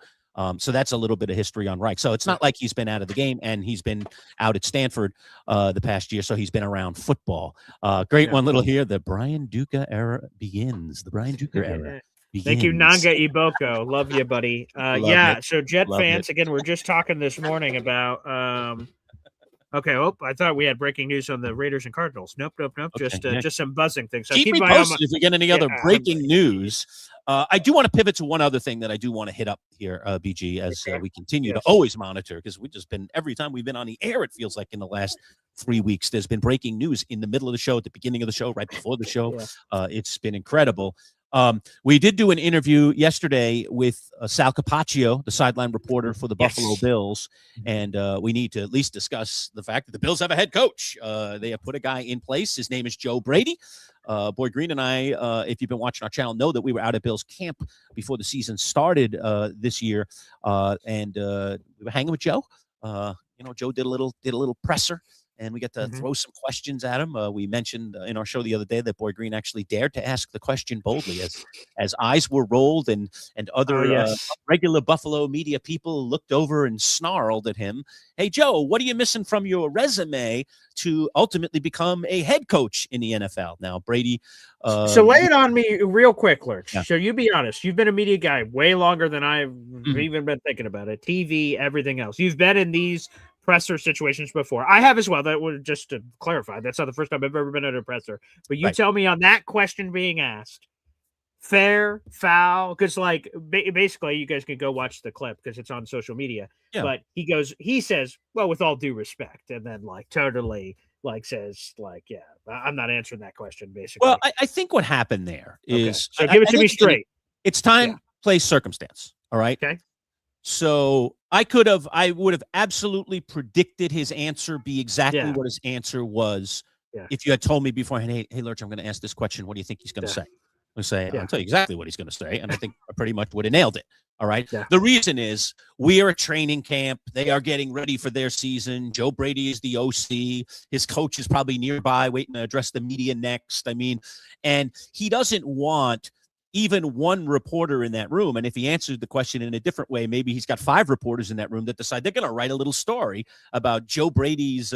So that's a little bit of history on Reich. So it's not like he's been out of the game, and he's been out at Stanford the past year. So he's been around football. Great one little here. The Brian Duca era begins. The Brian Duca era. Thank you, Nanga Iboko. Love you, buddy. So Jet fans, again, we're just talking this morning about okay. I thought we had breaking news on the Raiders and Cardinals. Nope. Okay, just some buzzing things. So keep me posted if we get any other breaking news. I do want to pivot to one other thing that I do want to hit up here, BG, as we continue to always monitor, because we've just been, every time we've been on the air, it feels like in the last 3 weeks, there's been breaking news in the middle of the show, at the beginning of the show, right before the show. It's been incredible. We did do an interview yesterday with Sal Capaccio, the sideline reporter for the Buffalo Bills, and we need to at least discuss the fact that the Bills have a head coach. They have put a guy in place. His name is Joe Brady. Boy Green and I, if you've been watching our channel, know that we were out at Bills camp before the season started this year, and we were hanging with Joe. Joe did a little presser and we get to Mhm. throw some questions at him. We mentioned in our show the other day that Boy Green actually dared to ask the question boldly as eyes were rolled and Oh, other yes. regular Buffalo media people looked over and snarled at him. Hey, Joe, what are you missing from your resume to ultimately become a head coach in the NFL? Now, Brady. So lay it on me real quick, Lurch. Yeah. So you be honest. You've been a media guy way longer than I've Mhm. even been thinking about it. TV, everything else. You've been in these presser situations before. I have as well. That would just to clarify. That's not the first time I've ever been at a presser. But you Right. tell me on that question being asked, fair, foul, because like basically you guys can go watch the clip because it's on social media. Yeah. But he says, well, with all due respect, and then like totally like says like, yeah, I'm not answering that question. Basically, Well, I think what happened there okay. is So give it I to me think, again, straight. it's time, Yeah. place, circumstance. All right. Okay. So I would have absolutely predicted his answer be exactly Yeah. what his answer was. Yeah. If you had told me beforehand, hey, Lurch, I'm going to ask this question. What do you think he's going to Yeah. say? I'm say, Yeah. I'll tell you exactly what he's going to say. And I think I pretty much would have nailed it. All right. Yeah. The reason is we are at training camp. They are getting ready for their season. Joe Brady is the OC. His coach is probably nearby waiting to address the media next. I mean, and he doesn't want even one reporter in that room. And if he answered the question in a different way, maybe he's got 5 reporters in that room that decide they're going to write a little story about Joe Brady's,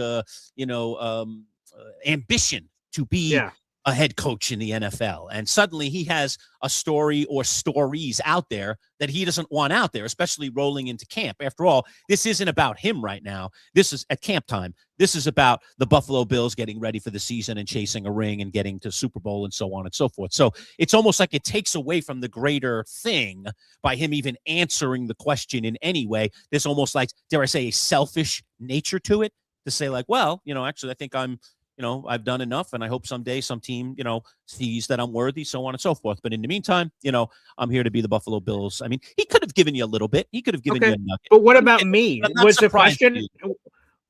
ambition to be Yeah. a head coach in the NFL. And suddenly he has a story or stories out there that he doesn't want out there, especially rolling into camp. After all, this isn't about him right now. This is at camp time. This is about the Buffalo Bills getting ready for the season and chasing a ring and getting to Super Bowl and so on and so forth. So it's almost like it takes away from the greater thing by him even answering the question in any way. There's almost like, dare I say, a selfish nature to it to say like, well, actually, I think I've done enough, and I hope someday some team, sees that I'm worthy, so on and so forth. But in the meantime, I'm here to be the Buffalo Bills. I mean, he could have given you a little bit. He could have given you a nugget. But what about me? I'm not Was the surprised question you.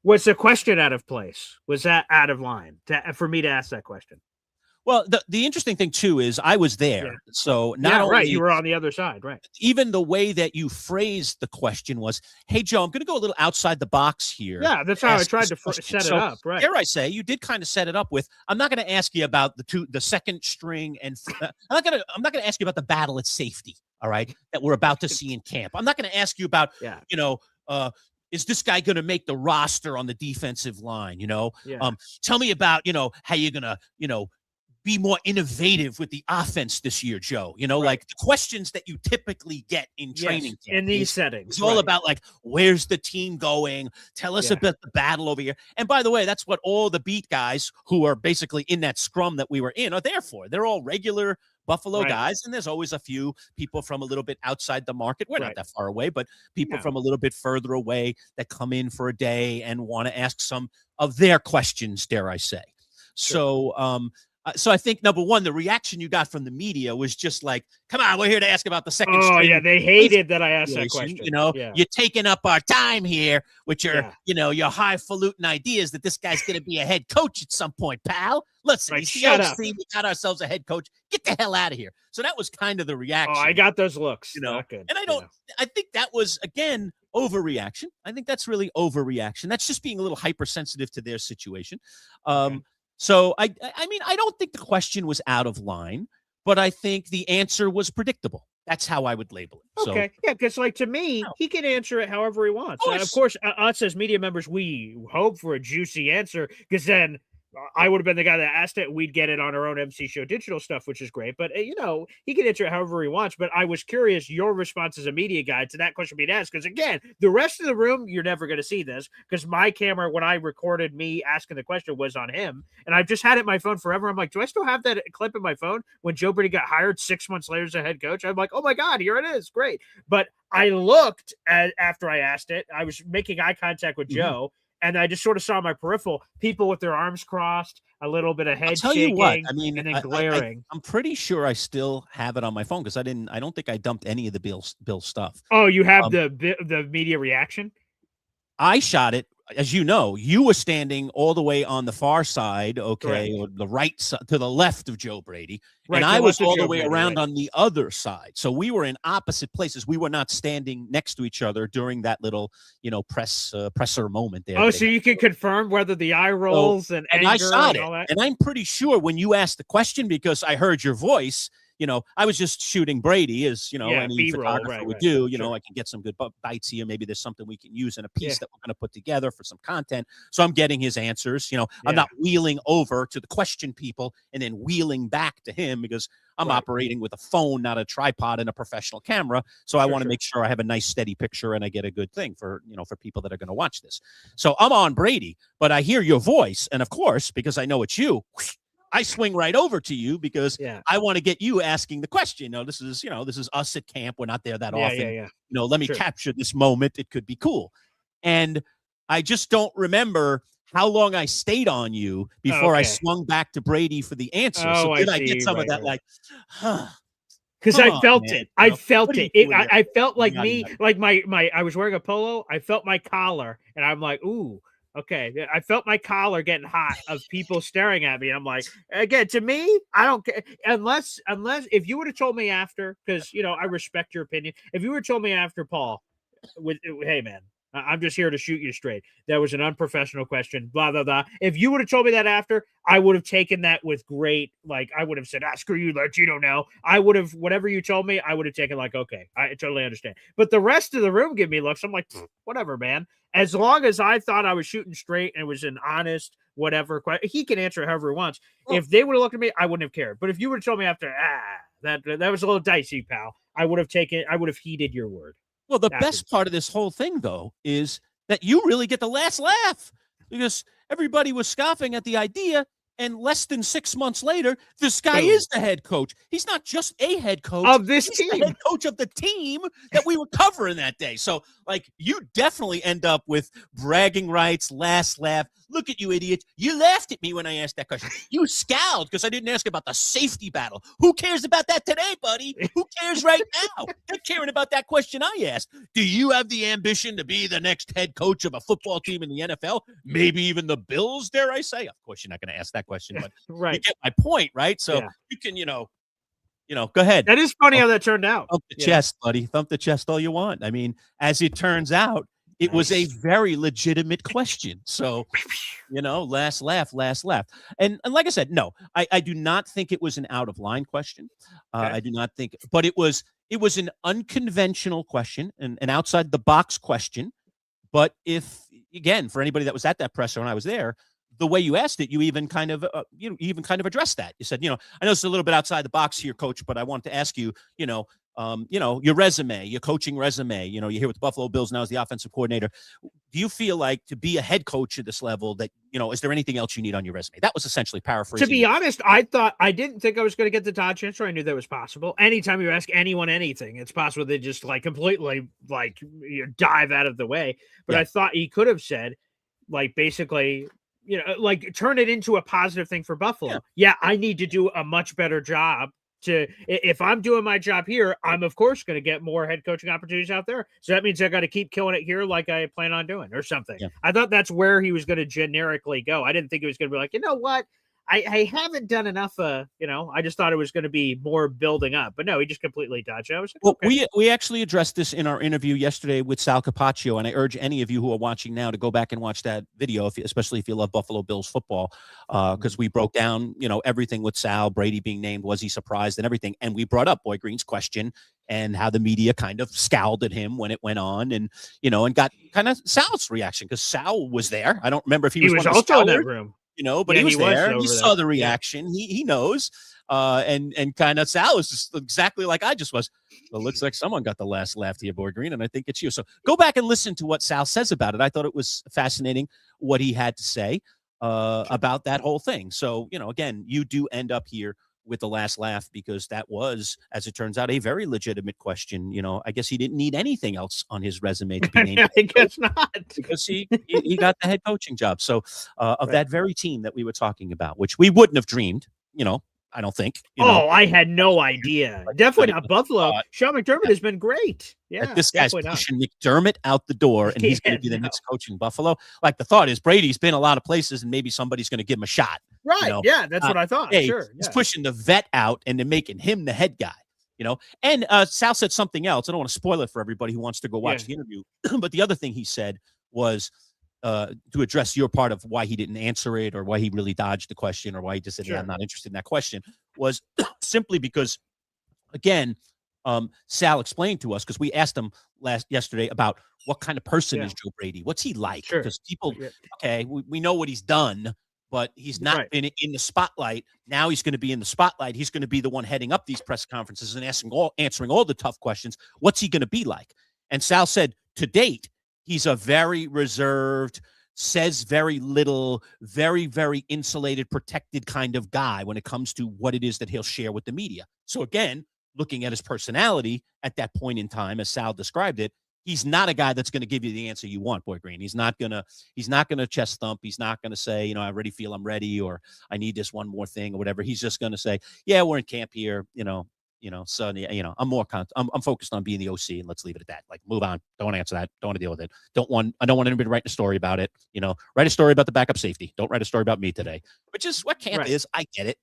was the question out of place? Was that out of line for me to ask that question? Well, the interesting thing too is I was there, Yeah. so not only right, you were on the other side, right? even the way that you phrased the question was, "Hey, Joe, I'm going to go a little outside the box here." Yeah, that's how I ask tried this to question. set it So, up, right? dare I say, you did kind of set it up with, I'm not going to ask you about the second string, and I'm not going to ask you about the battle at safety. All right, that we're about to see in camp. I'm not going to ask you about, Yeah. is this guy going to make the roster on the defensive line? Yeah. Tell me about, how you're going to, be more innovative with the offense this year, Joe. Like the questions that you typically get in training camp. in these settings. It's all about like, where's the team going? Tell us about the battle over here. And by the way, that's what all the beat guys who are basically in that scrum that we were in are there for. They're all regular Buffalo guys, and there's always a few people from a little bit outside the market. We're not that far away, but people from a little bit further away that come in for a day and want to ask some of their questions, dare I say. Sure. So I think, number one, the reaction you got from the media was just like, come on, we're here to ask about the second string. Oh, yeah, they hated that I asked that situation. question. You're taking up our time here with your, your highfalutin ideas that this guy's going to be a head coach at some point, pal. Listen, shut up. We got ourselves a head coach. Get the hell out of here. So that was kind of the reaction. Oh, I got those looks. Not good. And I think that was, again, overreaction. I think that's really overreaction. That's just being a little hypersensitive to their situation. So I mean, I don't think the question was out of line, but I think the answer was predictable. That's how I would label it. Okay. Yeah, because like to me, he can answer it however he wants. Of course, us as media members, we hope for a juicy answer because then I would have been the guy that asked it. We'd get it on our own MC Show digital stuff, which is great. But, he can answer it however he wants. But I was curious your response as a media guy to that question being asked. Because, again, the rest of the room, you're never going to see this because my camera, when I recorded me asking the question, was on him. And I've just had it on my phone forever. I'm like, do I still have that clip in my phone when Joe Brady got hired 6 months later as a head coach? I'm like, oh, my God, here it is. Great. But I looked after I asked it. I was making eye contact with Joe. And I just sort of saw my peripheral, people with their arms crossed, a little bit of head shaking, and then glaring. I'm pretty sure I still have it on my phone because I don't think I dumped any of the Bill stuff. Oh, you have the media reaction? I shot it as you know, you were standing all the way on the far side, okay, or the right side to the left of Joe Brady, Right, and to I the was left of all the Joe way Brady, around right. on the other side. So we were in opposite places. We were not standing next to each other during that little, presser moment there. Oh, that they so had. you can confirm whether the eye So, rolls and and I anger shot and it, all that? and I'm pretty sure when you asked the question, because I heard your voice, I was just shooting Brady as, Yeah, any B-roll, photographer right, would right. do. Sure. I can get some good bites here. Maybe there's something we can use in a piece Yeah. that we're going to put together for some content. So I'm getting his answers. I'm Yeah. not wheeling over to the question people and then wheeling back to him because I'm Right. operating with a phone, not a tripod and a professional camera. So I want to Sure. make sure I have a nice steady picture and I get a good thing for people that are going to watch this. So I'm on Brady, but I hear your voice. And of course, because I know it's you, I swing right over to you because Yeah. I want to get you asking the question. This is us at camp. We're not there that Yeah, often. yeah. Let me Sure. capture this moment. It could be cool. And I just don't remember how long I stayed on you before I Okay. swung back to Brady for the answer. So Oh, I did I get see. some of Right, that, right. like, Because come I on, felt man, it. I felt what are you it. It doing here? I felt like Yada, me, yada. like my I was wearing a polo. I felt my collar, and I'm like, ooh, okay. I felt my collar getting hot of people staring at me. I'm like, again, to me, I don't care unless if you would have told me after, because I respect your opinion. If you would have told me after, Paul, hey man, I'm just here to shoot you straight. That was an unprofessional question, blah blah blah. If you would have told me that after, I would have taken that with great, like, I would have said, screw you, let you know. I would have, whatever you told me, I would have taken like, okay, I totally understand. But the rest of the room give me looks. I'm like, whatever, man. As long as I thought I was shooting straight and it was an honest whatever question, he can answer however he wants. If they would have looked at me, I wouldn't have cared. But if you would have told me after, that was a little dicey, pal, I would have heeded your word. Well, the After best part of this whole thing, though, is that you really get the last laugh because everybody was scoffing at the idea. And less than 6 months later, this guy Boom. is the head coach. He's not just a head coach Of this he's the team. head coach of the team that we were covering that day. So, you definitely end up with bragging rights, last laugh. Look at you, idiot. You laughed at me when I asked that question. You scowled because I didn't ask about the safety battle. Who cares about that today, buddy? Who cares right now? They're caring about that question I asked. Do you have the ambition to be the next head coach of a football team in the NFL? Maybe even the Bills, dare I say? Of course, you're not going to ask that question, but right. you get my point, right? So you can, go ahead. That is funny how that turned out. Thump the chest, buddy. Thump the chest all you want. I mean, as it turns out, it was a very legitimate question. So, last laugh. And like I said, no, I do not think it was an out of line question. I do not think, but it was an unconventional question, an outside the box question. But again, for anybody that was at that presser when I was there, the way you asked it, you even kind of addressed that. You said, I know it's a little bit outside the box here, coach, but I want to ask you, your resume, your coaching resume, you're here with the Buffalo Bills now as the offensive coordinator. Do you feel like to be a head coach at this level that, is there anything else you need on your resume? That was essentially paraphrasing. To be honest, I didn't think I was going to get the Todd answer. I knew that was possible. Anytime you ask anyone anything, it's possible they just completely dive out of the way. But I thought he could have said, basically, turn it into a positive thing for Buffalo. Yeah, I need to do a much better job. If I'm doing my job here, I'm of course going to get more head coaching opportunities out there. So that means I got to keep killing it here like I plan on doing or something. Yeah. I thought that's where he was going to generically go. I didn't think he was going to be like, you know what? I haven't done enough. I just thought it was going to be more building up, but no, he just completely dodged it. I was like, well, we actually addressed this in our interview yesterday with Sal Capaccio, and I urge any of you who are watching now to go back and watch that video, especially if you love Buffalo Bills football, because we broke down, everything with Sal, Brady being named, was he surprised, and everything, and we brought up Boy Green's question and how the media kind of scowled at him when it went on, and and got kind of Sal's reaction because Sal was there. I don't remember if he was also in that room. But he was there. He saw the reaction. Yeah. He knows. And kind of Sal was just exactly like I just was. Well, looks like someone got the last laugh here, Boy Green, and I think it's you. So go back and listen to what Sal says about it. I thought it was fascinating what he had to say about that whole thing. So, again, you do end up here with the last laugh because that was, as it turns out, a very legitimate question. I guess he didn't need anything else on his resume to be named. I guess not, because he got the head coaching job. So of that very team that we were talking about, which we wouldn't have dreamed, I don't think. You know, I had no idea. Definitely not Buffalo. uh, Sean McDermott has been great. Yeah, that this guy's definitely not. pushing McDermott out the door, and he's going Yeah, to be the no. next coach in Buffalo. Like the thought is Brady's been a lot of places, and maybe somebody's going to give him a shot. Right. You know? Yeah, that's what I thought. Hey, Sure. he's Yeah. pushing the vet out and then making him the head guy. You know, and Sal said something else. I don't want to spoil it for everybody who wants to go watch the interview. But the other thing he said was to address your part of why he didn't answer it, or why he really dodged the question, or why he just said, yeah, I'm not interested in that question, was simply because, again, Sal explained to us, because we asked him yesterday about what kind of person is Joe Brady? What's he like? Because people, okay, we know what he's done, but he's not been in the spotlight. Now he's going to be in the spotlight. He's going to be the one heading up these press conferences and answering all the tough questions. What's he going to be like? And Sal said, to date, he's a very reserved, says very little, very, very insulated, protected kind of guy when it comes to what it is that he'll share with the media. So again, looking at his personality at that point in time, as Sal described it, he's not a guy that's going to give you the answer you want, Boy Green. He's not going to chest thump. He's not going to say, you know, I already feel I'm ready, or I need this one more thing, or whatever. He's just going to say, yeah, we're in camp here, so, I'm focused on being the OC, and let's leave it at that. Like, move on. Don't want to answer that. Don't want to deal with it. I don't want anybody writing a story about it. Write a story about the backup safety. Don't write a story about me today, which is what camp is. I get it,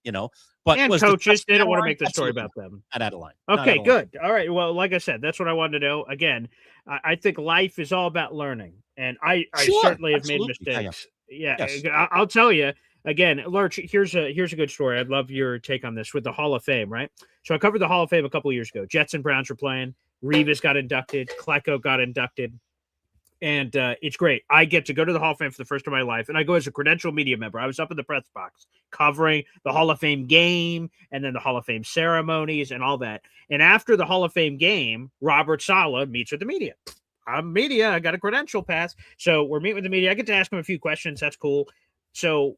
but and coaches, they don't want to make the story about them. Not out of line. Okay, good. All right. Well, like I said, that's what I wanted to know. Again, I think life is all about learning, and I certainly have made mistakes. Yeah, yes. I'll tell you. Again, Lurch, here's a good story. I'd love your take on this with the Hall of Fame, right? So I covered the Hall of Fame a couple of years ago. Jets and Browns were playing. Revis got inducted. Klecko got inducted. And it's great. I get to go to the Hall of Fame for the first time in my life, and I go as a credentialed media member. I was up in the press box covering the Hall of Fame game and then the Hall of Fame ceremonies and all that. And after the Hall of Fame game, Robert Saleh meets with the media. I'm media. I got a credential pass. So we're meeting with the media. I get to ask him a few questions. That's cool. So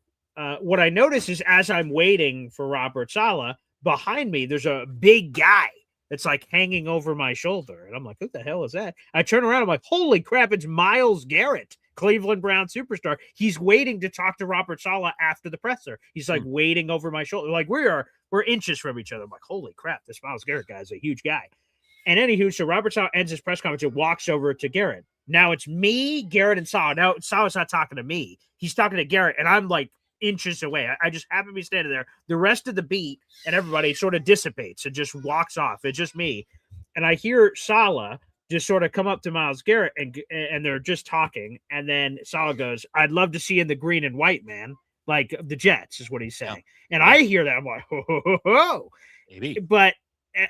what I notice is, as I'm waiting for Robert Saleh, behind me, there's a big guy that's like hanging over my shoulder. And I'm like, what the hell is that? I turn around. I'm like, holy crap, it's Myles Garrett, Cleveland Brown superstar. He's waiting to talk to Robert Saleh after the presser. He's like waiting over my shoulder. Like we're inches from each other. I'm like, holy crap, this Myles Garrett guy is a huge guy. And anywho, so Robert Saleh ends his press conference and walks over to Garrett. Now it's me, Garrett, and Saleh. Now Saleh's not talking to me. He's talking to Garrett. And I'm like inches away. I just happen to be standing there. The rest of the beat and everybody sort of dissipates and just walks off. It's just me. And I hear Saleh just sort of come up to Myles Garrett and they're just talking. And then Saleh goes, I'd love to see you in the green and white, man. Like the Jets is what he's saying. Yeah. And I hear that. I'm like, ho. Maybe. But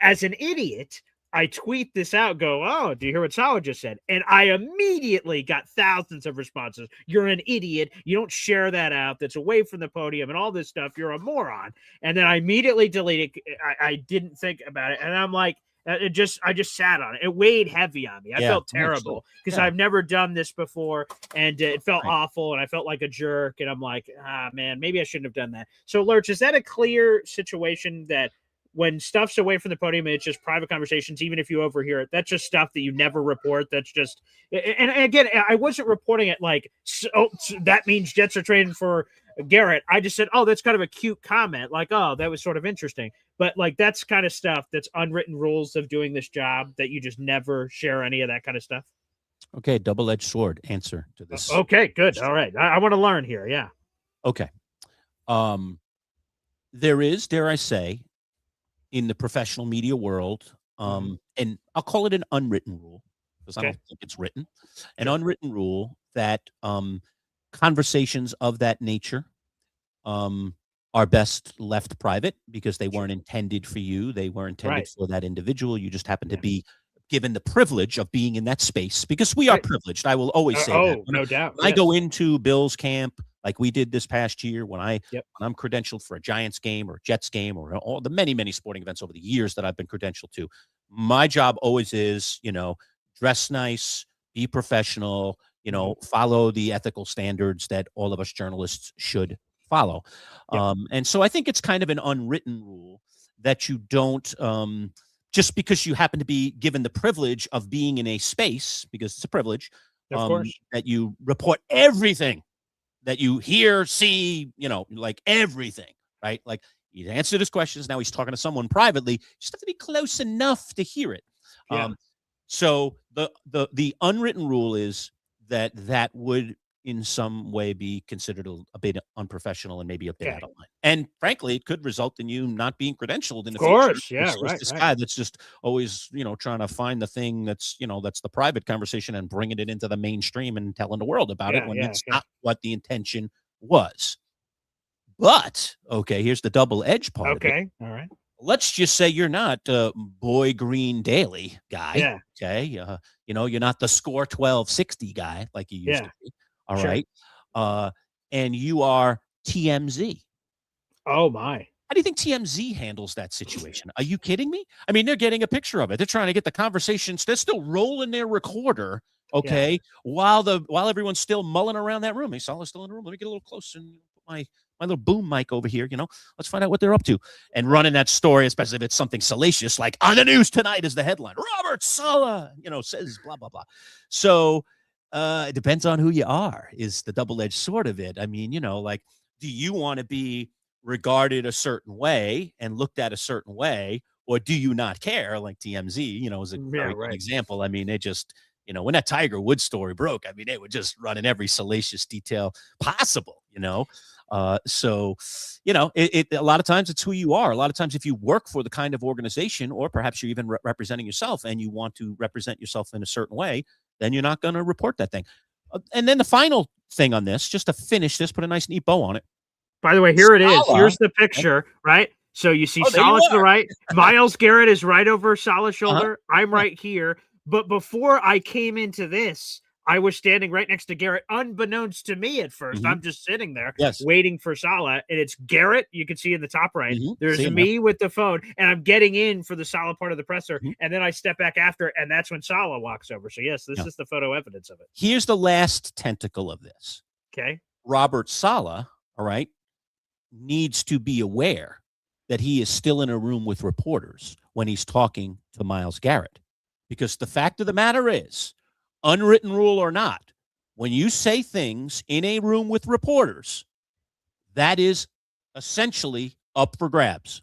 as an idiot, I tweet this out, go, oh, do you hear what Saleh just said? And I immediately got thousands of responses. You're an idiot. You don't share that out. That's away from the podium and all this stuff. You're a moron. And then I immediately deleted it. I didn't think about it. And I'm like, I just sat on it. It weighed heavy on me. I felt terrible because I've never done this before. And it felt awful. And I felt like a jerk. And I'm like, man, maybe I shouldn't have done that. So, Lurch, is that a clear situation that when stuff's away from the podium, it's just private conversations, even if you overhear it, that's just stuff that you never report. That's just, and again, I wasn't reporting it like, so that means Jets are trading for Garrett. I just said, oh, that's kind of a cute comment. Like, oh, that was sort of interesting. But like, that's kind of stuff that's unwritten rules of doing this job that you just never share any of that kind of stuff. Okay. Double-edged sword answer to this. Okay, good. All right. I want to learn here. Yeah. Okay. There is, dare I say, in the professional media world, and I'll call it an unwritten rule because I don't think it's written, an unwritten rule that conversations of that nature are best left private because they weren't intended for you. They were intended for that individual. You just happen to be given the privilege of being in that space because we are privileged. I will always say that. No doubt. When I go into Bill's camp, like we did this past year, when I'm credentialed for a Giants game or a Jets game or all the many, many sporting events over the years that I've been credentialed to, my job always is, dress nice, be professional, follow the ethical standards that all of us journalists should follow. And so I think it's kind of an unwritten rule that you don't, just because you happen to be given the privilege of being in a space, because it's a privilege, of course, that you report everything that you hear, see, like everything, right? Like He answered his questions. Now he's talking to someone privately. You just have to be close enough to hear it. Yeah. So the unwritten rule is that would in some way be considered a bit unprofessional and maybe a bit out of line. And frankly, it could result in you not being credentialed in the future. Yeah, right. This guy that's just always, trying to find the thing that's the private conversation and bringing it into the mainstream and telling the world about it when it's not what the intention was. But, okay, here's the double-edged part of it. All right. Let's just say you're not Boy Green Daily guy. Yeah. Okay. You're not the Score 1260 guy like you used to be. All right. And you are TMZ. Oh, my. How do you think TMZ handles that situation? Are you kidding me? I mean, they're getting a picture of it. They're trying to get the conversations. They're still rolling their recorder, okay, while everyone's still mulling around that room. Hey, Salah's still in the room. Let me get a little closer and put my little boom mic over here. Let's find out what they're up to. And running that story, especially if it's something salacious, like on the news tonight is the headline. Robert Saleh, says blah, blah, blah. So it depends on who you are, is the double-edged sword of it. I mean, do you want to be regarded a certain way and looked at a certain way, or do you not care? Like TMZ, is a very good example. I mean, they just, when that Tiger Woods story broke, I mean, they were just running every salacious detail possible, So, a lot of times it's who you are. A lot of times if you work for the kind of organization, or perhaps you're even representing yourself and you want to represent yourself in a certain way, then you're not going to report that thing. And then the final thing on this, just to finish this, put a nice neat bow on it. By the way, here it is. Here's the picture, right? So you see Saleh to the right. Myles Garrett is right over Saleh's shoulder. I'm right here. But before I came into this, I was standing right next to Garrett, unbeknownst to me at 1st. I'm just sitting there waiting for Saleh, and it's Garrett. You can see in the top right. There's me with the phone, and I'm getting in for the Saleh part of the presser, and then I step back after, and that's when Saleh walks over. So, yes, this is the photo evidence of it. Here's the last tentacle of this. Okay. Robert Saleh, all right, needs to be aware that he is still in a room with reporters when he's talking to Myles Garrett. Because the fact of the matter is, unwritten rule or not, when you say things in a room with reporters, that is essentially up for grabs.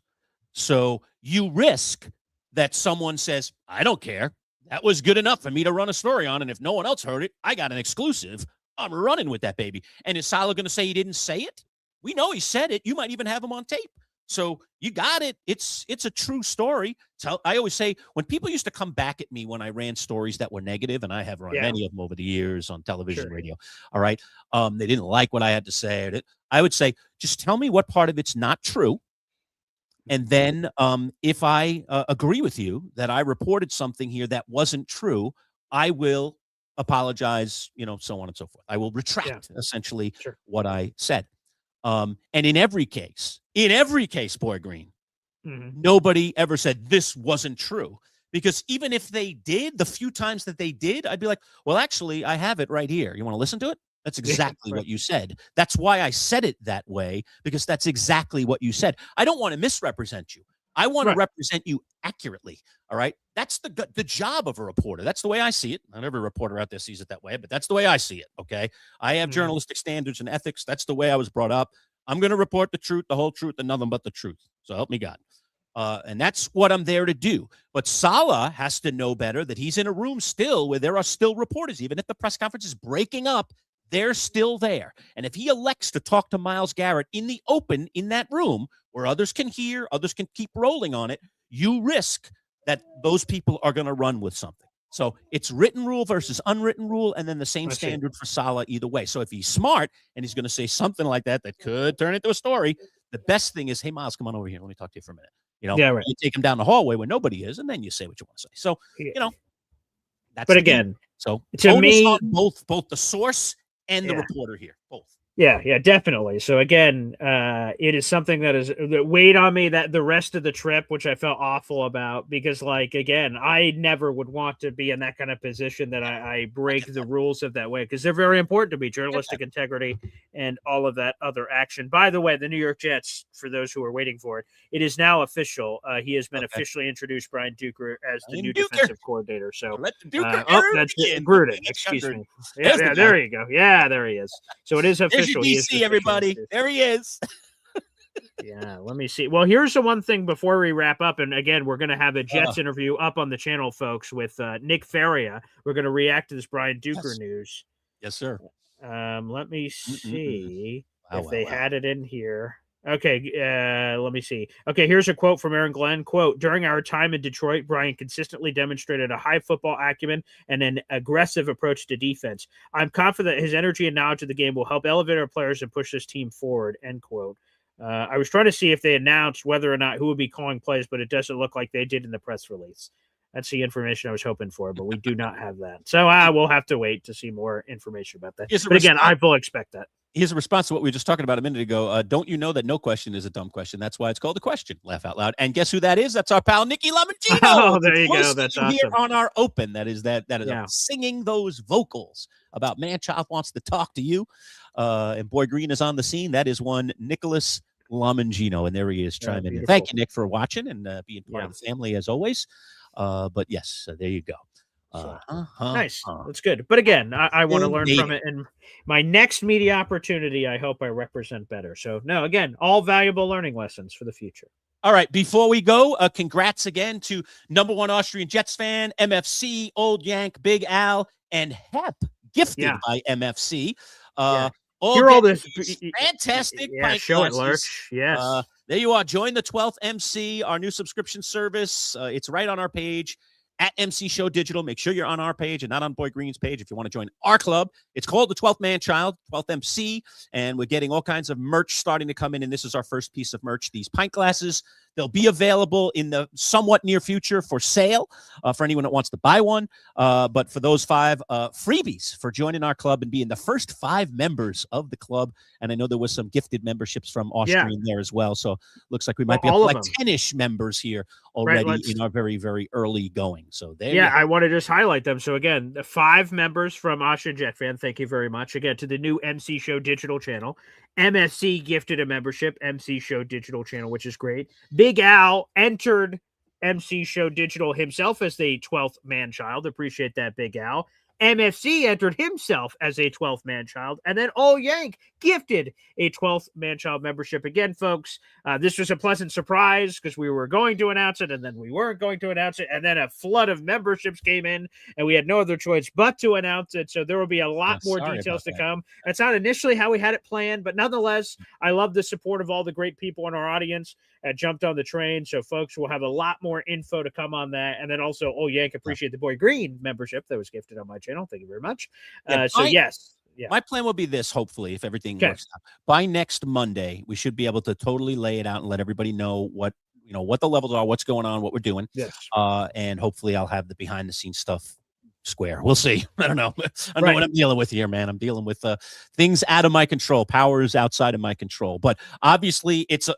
So you risk that someone says, I don't care. That was good enough for me to run a story on. And if no one else heard it, I got an exclusive. I'm running with that baby. And is Saleh going to say he didn't say it? We know he said it. You might even have him on tape. So you got it. It's a true story. So I always say, when people used to come back at me when I ran stories that were negative, and I have run many of them over the years on television, radio. All right. They didn't like what I had to say. I would say, just tell me what part of it's not true. And then if I agree with you that I reported something here that wasn't true, I will apologize, so on and so forth. I will retract essentially what I said. And in every case, Boy Green, nobody ever said this wasn't true. Because even if they did, the few times that they did, I'd be like, well, actually, I have it right here. You want to listen to it? That's exactly what you said. That's why I said it that way, because that's exactly what you said. I don't want to misrepresent you. I want to represent you accurately. All right. That's the job of a reporter. That's the way I see it. Not every reporter out there sees it that way, but that's the way I see it. Okay. I have journalistic standards and ethics. That's the way I was brought up. I'm going to report the truth, the whole truth, and nothing but the truth. So help me God. And that's what I'm there to do. But Saleh has to know better that he's in a room still where there are still reporters. Even if the press conference is breaking up, they're still there. And if he elects to talk to Myles Garrett in the open in that room where others can hear, others can keep rolling on it, you risk that those people are going to run with something. So it's written rule versus unwritten rule, and then the same standard for Saleh either way. So if he's smart and he's going to say something like that could turn into a story, the best thing is, hey, Myles, come on over here. Let me talk to you for a minute. You take him down the hallway where nobody is, and then you say what you want to say. So, that's but again, game. So to me, both the source and the reporter here, both. Yeah, definitely. So again, it is something that weighed on me that the rest of the trip, which I felt awful about, because again, I never would want to be in that kind of position that I break the rules of that way, because they're very important to me, journalistic integrity and all of that other action. By the way, the New York Jets, for those who are waiting for it, it is now official. He has been officially introduced, Brian Duker, as the new defensive coordinator. So that's Gruden. Excuse me. Yeah, there you go. Yeah, there he is. So it is official. There's your DC, everybody. There he is. Yeah, let me see. Well, here's the one thing before we wrap up. And again, we're going to have a Jets interview up on the channel, folks, with Nick Faria. We're going to react to this Brian Duker news. Yes, sir. Let me see Wow, if they wow. had it in here. Okay, let me see. Okay, here's a quote from Aaron Glenn. Quote, during our time in Detroit, Brian consistently demonstrated a high football acumen and an aggressive approach to defense. I'm confident his energy and knowledge of the game will help elevate our players and push this team forward, end quote. I was trying to see if they announced whether or not who would be calling plays, but it doesn't look like they did in the press release. That's the information I was hoping for, but we do not have that. So we'll have to wait to see more information about that. But again, I will expect that. Here's a response to what we were just talking about a minute ago. Don't you know that no question is a dumb question? That's why it's called a question. Laugh out loud. And guess who that is? That's our pal Nicky Lamangino. Oh, there you go. That's awesome. Here on our open. That is singing those vocals about Manchild wants to talk to you. And Boy Green is on the scene. That is one Nicholas Lamangino. And there he is chiming in. Thank you, Nick, for watching and being part of the family as always. But yes, there you go. Nice. That's good. But again, I want to learn from it. And my next media opportunity, I hope I represent better. So, no, again, all valuable learning lessons for the future. All right. Before we go, congrats again to #1 Austrian Jets fan, MFC, Old Yank, Big Al, and Hep, gifted by MFC. Hear all this fantastic. Show it, Lurch. Yes. There you are. Join the 12th MC, our new subscription service. It's right on our page at MC Show Digital. Make sure you're on our page and not on Boy Green's page if you want to join our club. It's called the 12th Manchild, 12th MC, and we're getting all kinds of merch starting to come in, and this is our first piece of merch, these pint glasses. They'll be available in the somewhat near future for sale for anyone that wants to buy one. But for those 5 freebies for joining our club and being the first 5 members of the club, and I know there was some gifted memberships from Austrian there as well, so looks like we might be up to like 10-ish members here already in our very, very early going. So there I want to just highlight them. So again, the 5 members from Austrian Jet Fan, thank you very much. Again, to the new MC Show Digital channel. MSC gifted a membership, MC Show Digital channel, which is great. Big Al entered MC Show Digital himself as the 12th Manchild. Appreciate that, Big Al. MFC entered himself as a 12th Manchild, and then Old Yank gifted a 12th Manchild membership. Again, folks, this was a pleasant surprise because we were going to announce it, and then we weren't going to announce it, and then a flood of memberships came in, and we had no other choice but to announce it, so there will be a lot more details to come. That's not initially how we had it planned, but nonetheless, I love the support of all the great people in our audience that jumped on the train, so folks will have a lot more info to come on that, and then also, Old Yank, appreciate the Boy Green membership that was gifted on my channel. Thank you very much. My plan will be this, hopefully, if everything works out. By next Monday, we should be able to totally lay it out and let everybody know what the levels are, what's going on, what we're doing. Yes. And hopefully I'll have the behind the scenes stuff square. We'll see. I don't know. I know what I'm dealing with here, man. I'm dealing with things out of my control, powers outside of my control. But obviously it's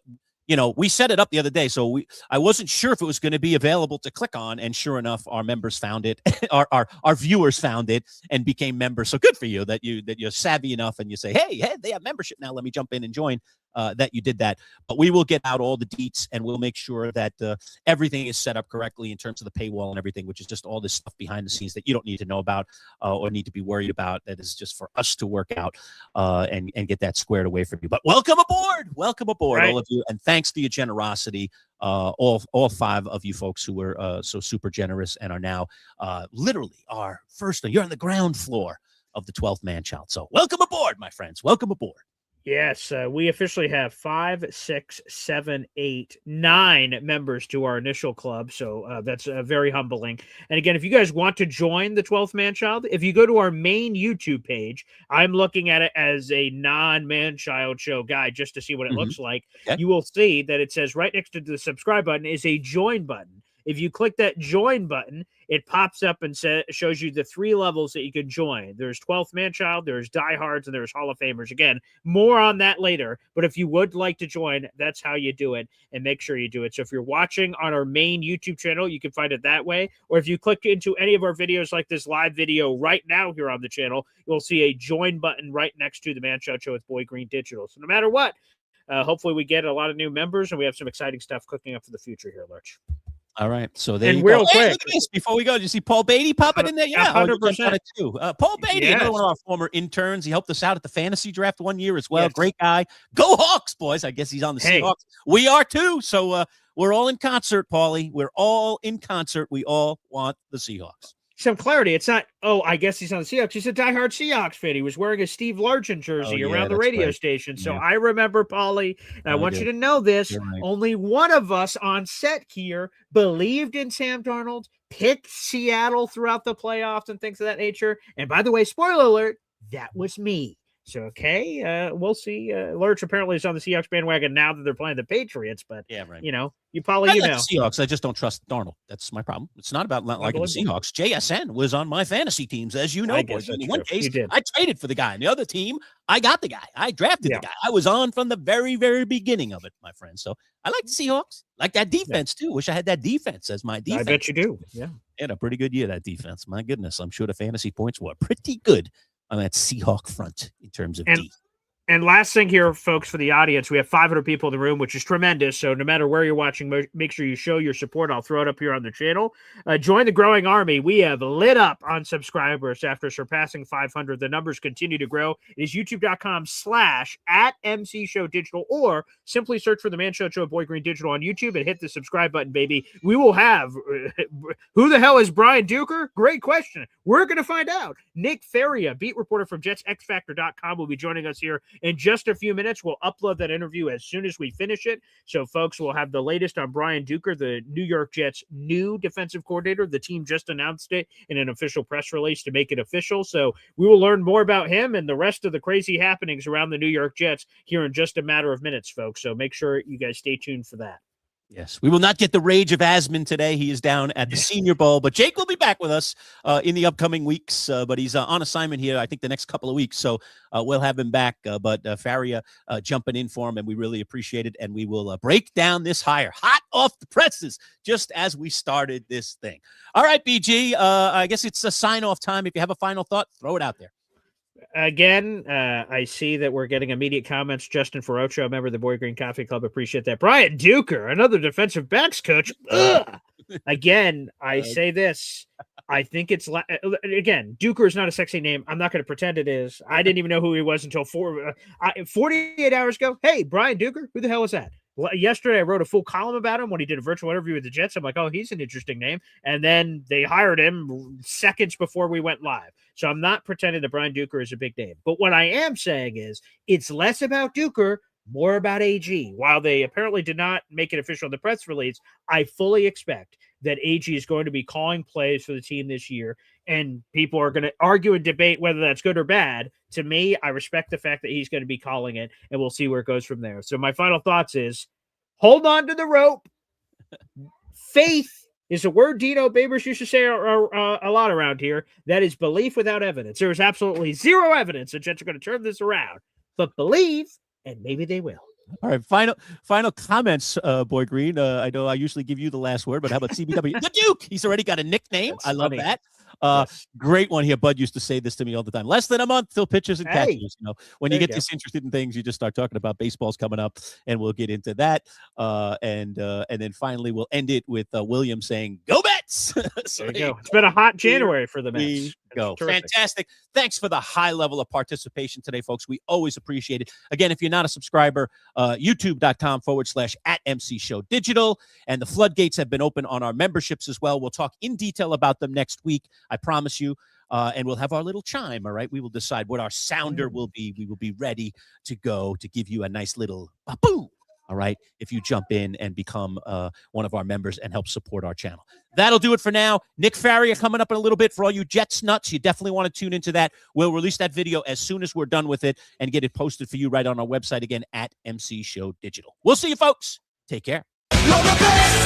we set it up the other day, so I wasn't sure if it was going to be available to click on, and sure enough, our members found it. our viewers found it and became members. So good for you that you're savvy enough and you say, hey, they have membership now. Let me jump in and join. That you did that. But we will get out all the deets, and we'll make sure that everything is set up correctly in terms of the paywall and everything, which is just all this stuff behind the scenes that you don't need to know about or need to be worried about. That is just for us to work out and get that squared away from you. But welcome aboard, all of you, and thanks to your generosity, all 5 of you folks who were so super generous and are now literally our first. You're on the ground floor of the 12th Manchild. So welcome aboard, my friends. Welcome aboard. Yes, we officially have 5, 6, 7, 8, 9 members to our initial club. So that's very humbling. And again, if you guys want to join the 12th Manchild, if you go to our main YouTube page, I'm looking at it as a non-Manchild show guide just to see what it looks like. Okay. You will see that it says right next to the subscribe button is a join button. If you click that join button, it pops up and shows you the 3 levels that you can join. There's 12th Manchild, there's Diehards, and there's Hall of Famers. Again, more on that later. But if you would like to join, that's how you do it, and make sure you do it. So if you're watching on our main YouTube channel, you can find it that way. Or if you click into any of our videos like this live video right now here on the channel, you'll see a join button right next to the Manchild Show with Boy Green Digital. So no matter what, hopefully we get a lot of new members, and we have some exciting stuff cooking up for the future here, Lurch. All right. So there And you go. real Hey, quick, look at this. Before we go, did you see Paul Beatty popping in there? Yeah. 100%. Too. Paul Beatty, another Yes. one of our former interns. He helped us out at the fantasy draft one year as well. Yes. Great guy. Go Hawks, boys. I guess he's on the Hey. Seahawks. We are too. So we're all in concert, Paulie. We're all in concert. We all want the Seahawks. Some clarity. It's not, I guess he's on the Seahawks. He's a diehard Seahawks fan. He was wearing a Steve Largent jersey around the radio station. So Yeah. I remember, Paulie, and I want you to know this. Right. Only one of us on set here believed in Sam Darnold, picked Seattle throughout the playoffs and things of that nature. And by the way, spoiler alert, that was me. So, okay, we'll see. Lurch apparently is on the Seahawks bandwagon now that they're playing the Patriots. But, yeah, right. you know, I Paulie, like know. the Seahawks. I just don't trust Darnold. That's my problem. It's not about not liking the Seahawks. JSN was on my fantasy teams, as you know, boys. In one case, I traded for the guy. In the other team, I got the guy. I drafted the guy. I was on from the very, very beginning of it, my friend. So I like the Seahawks. Like that defense, too. Wish I had that defense as my defense. I bet you do. Yeah. Had a pretty good year, that defense. My goodness. I'm sure the fantasy points were pretty good on that Seahawk front in terms of D. And last thing here, folks, for the audience, we have 500 people in the room, which is tremendous. So no matter where you're watching, make sure you show your support. I'll throw it up here on the channel. Join the growing army. We have lit up on subscribers after surpassing 500. The numbers continue to grow. It is youtube.com/@MCShowDigital, or simply search for the Manchild Show Boy Green Digital on YouTube and hit the subscribe button, baby. We will have, who the hell is Brian Duker? Great question. We're going to find out. Nick Faria, beat reporter from JetsXFactor.com, will be joining us here in just a few minutes. We'll upload that interview as soon as we finish it. So, folks, we'll have the latest on Brian Duker, the New York Jets' new defensive coordinator. The team just announced it in an official press release to make it official. So we will learn more about him and the rest of the crazy happenings around the New York Jets here in just a matter of minutes, folks. So make sure you guys stay tuned for that. Yes, we will not get the rage of Asman today. He is down at the Senior Bowl, but Jake will be back with us in the upcoming weeks. But he's on assignment here, I think, the next couple of weeks. So we'll have him back. But Faria jumping in for him, and we really appreciate it. And we will break down this hire hot off the presses, just as we started this thing. All right, BG, I guess it's a sign-off time. If you have a final thought, throw it out there. Again, I see that we're getting immediate comments. Justin Ferrocho, member of the Boy Green Coffee Club, appreciate that. Brian Duker, another defensive backs coach. Again, I say this. I think it's again, Duker is not a sexy name. I'm not going to pretend it is. I didn't even know who he was until 48 hours ago. Hey, Brian Duker, who the hell is that? Yesterday, I wrote a full column about him when he did a virtual interview with the Jets. I'm like, oh, he's an interesting name. And then they hired him seconds before we went live. So I'm not pretending that Brian Duker is a big name. But what I am saying is it's less about Duker, more about AG. While they apparently did not make it official in the press release, I fully expect that AG is going to be calling plays for the team this year, and people are going to argue and debate whether that's good or bad. To me, I respect the fact that he's going to be calling it, and we'll see where it goes from there. So my final thoughts is hold on to the rope. Faith is a word Dino Babers used to say a lot around here. That is belief without evidence. There is absolutely zero evidence that Jets are going to turn this around, but believe, and maybe they will. All right, final comments, Boy Green. I know I usually give you the last word, but how about CBW? The Duke. He's already got a nickname. That's I love funny. that. Yes. Great one here. Bud used to say this to me all the time. Less than a month till pitchers and Hey, catchers. You know, when you there you get go. disinterested in things, you just start talking about baseball's coming up, and we'll get into that. And then finally, we'll end it with William saying, "Go Mets!" So There you go. It's been a hot January for the we Mets. go. It's terrific. Fantastic. Thanks for the high level of participation today, folks. We always appreciate it. Again, if you're not a subscriber, youtube.com/@MCShowDigital. And the floodgates have been open on our memberships as well. We'll talk in detail about them next week. I promise you. And we'll have our little chime. All right. We will decide what our sounder will be. We will be ready to go to give you a nice little boo. All right. If you jump in and become one of our members and help support our channel. That'll do it for now. Nick Faria coming up in a little bit for all you Jets nuts. You definitely want to tune into that. We'll release that video as soon as we're done with it and get it posted for you right on our website again at MC Show Digital. We'll see you folks. Take care. You're the best.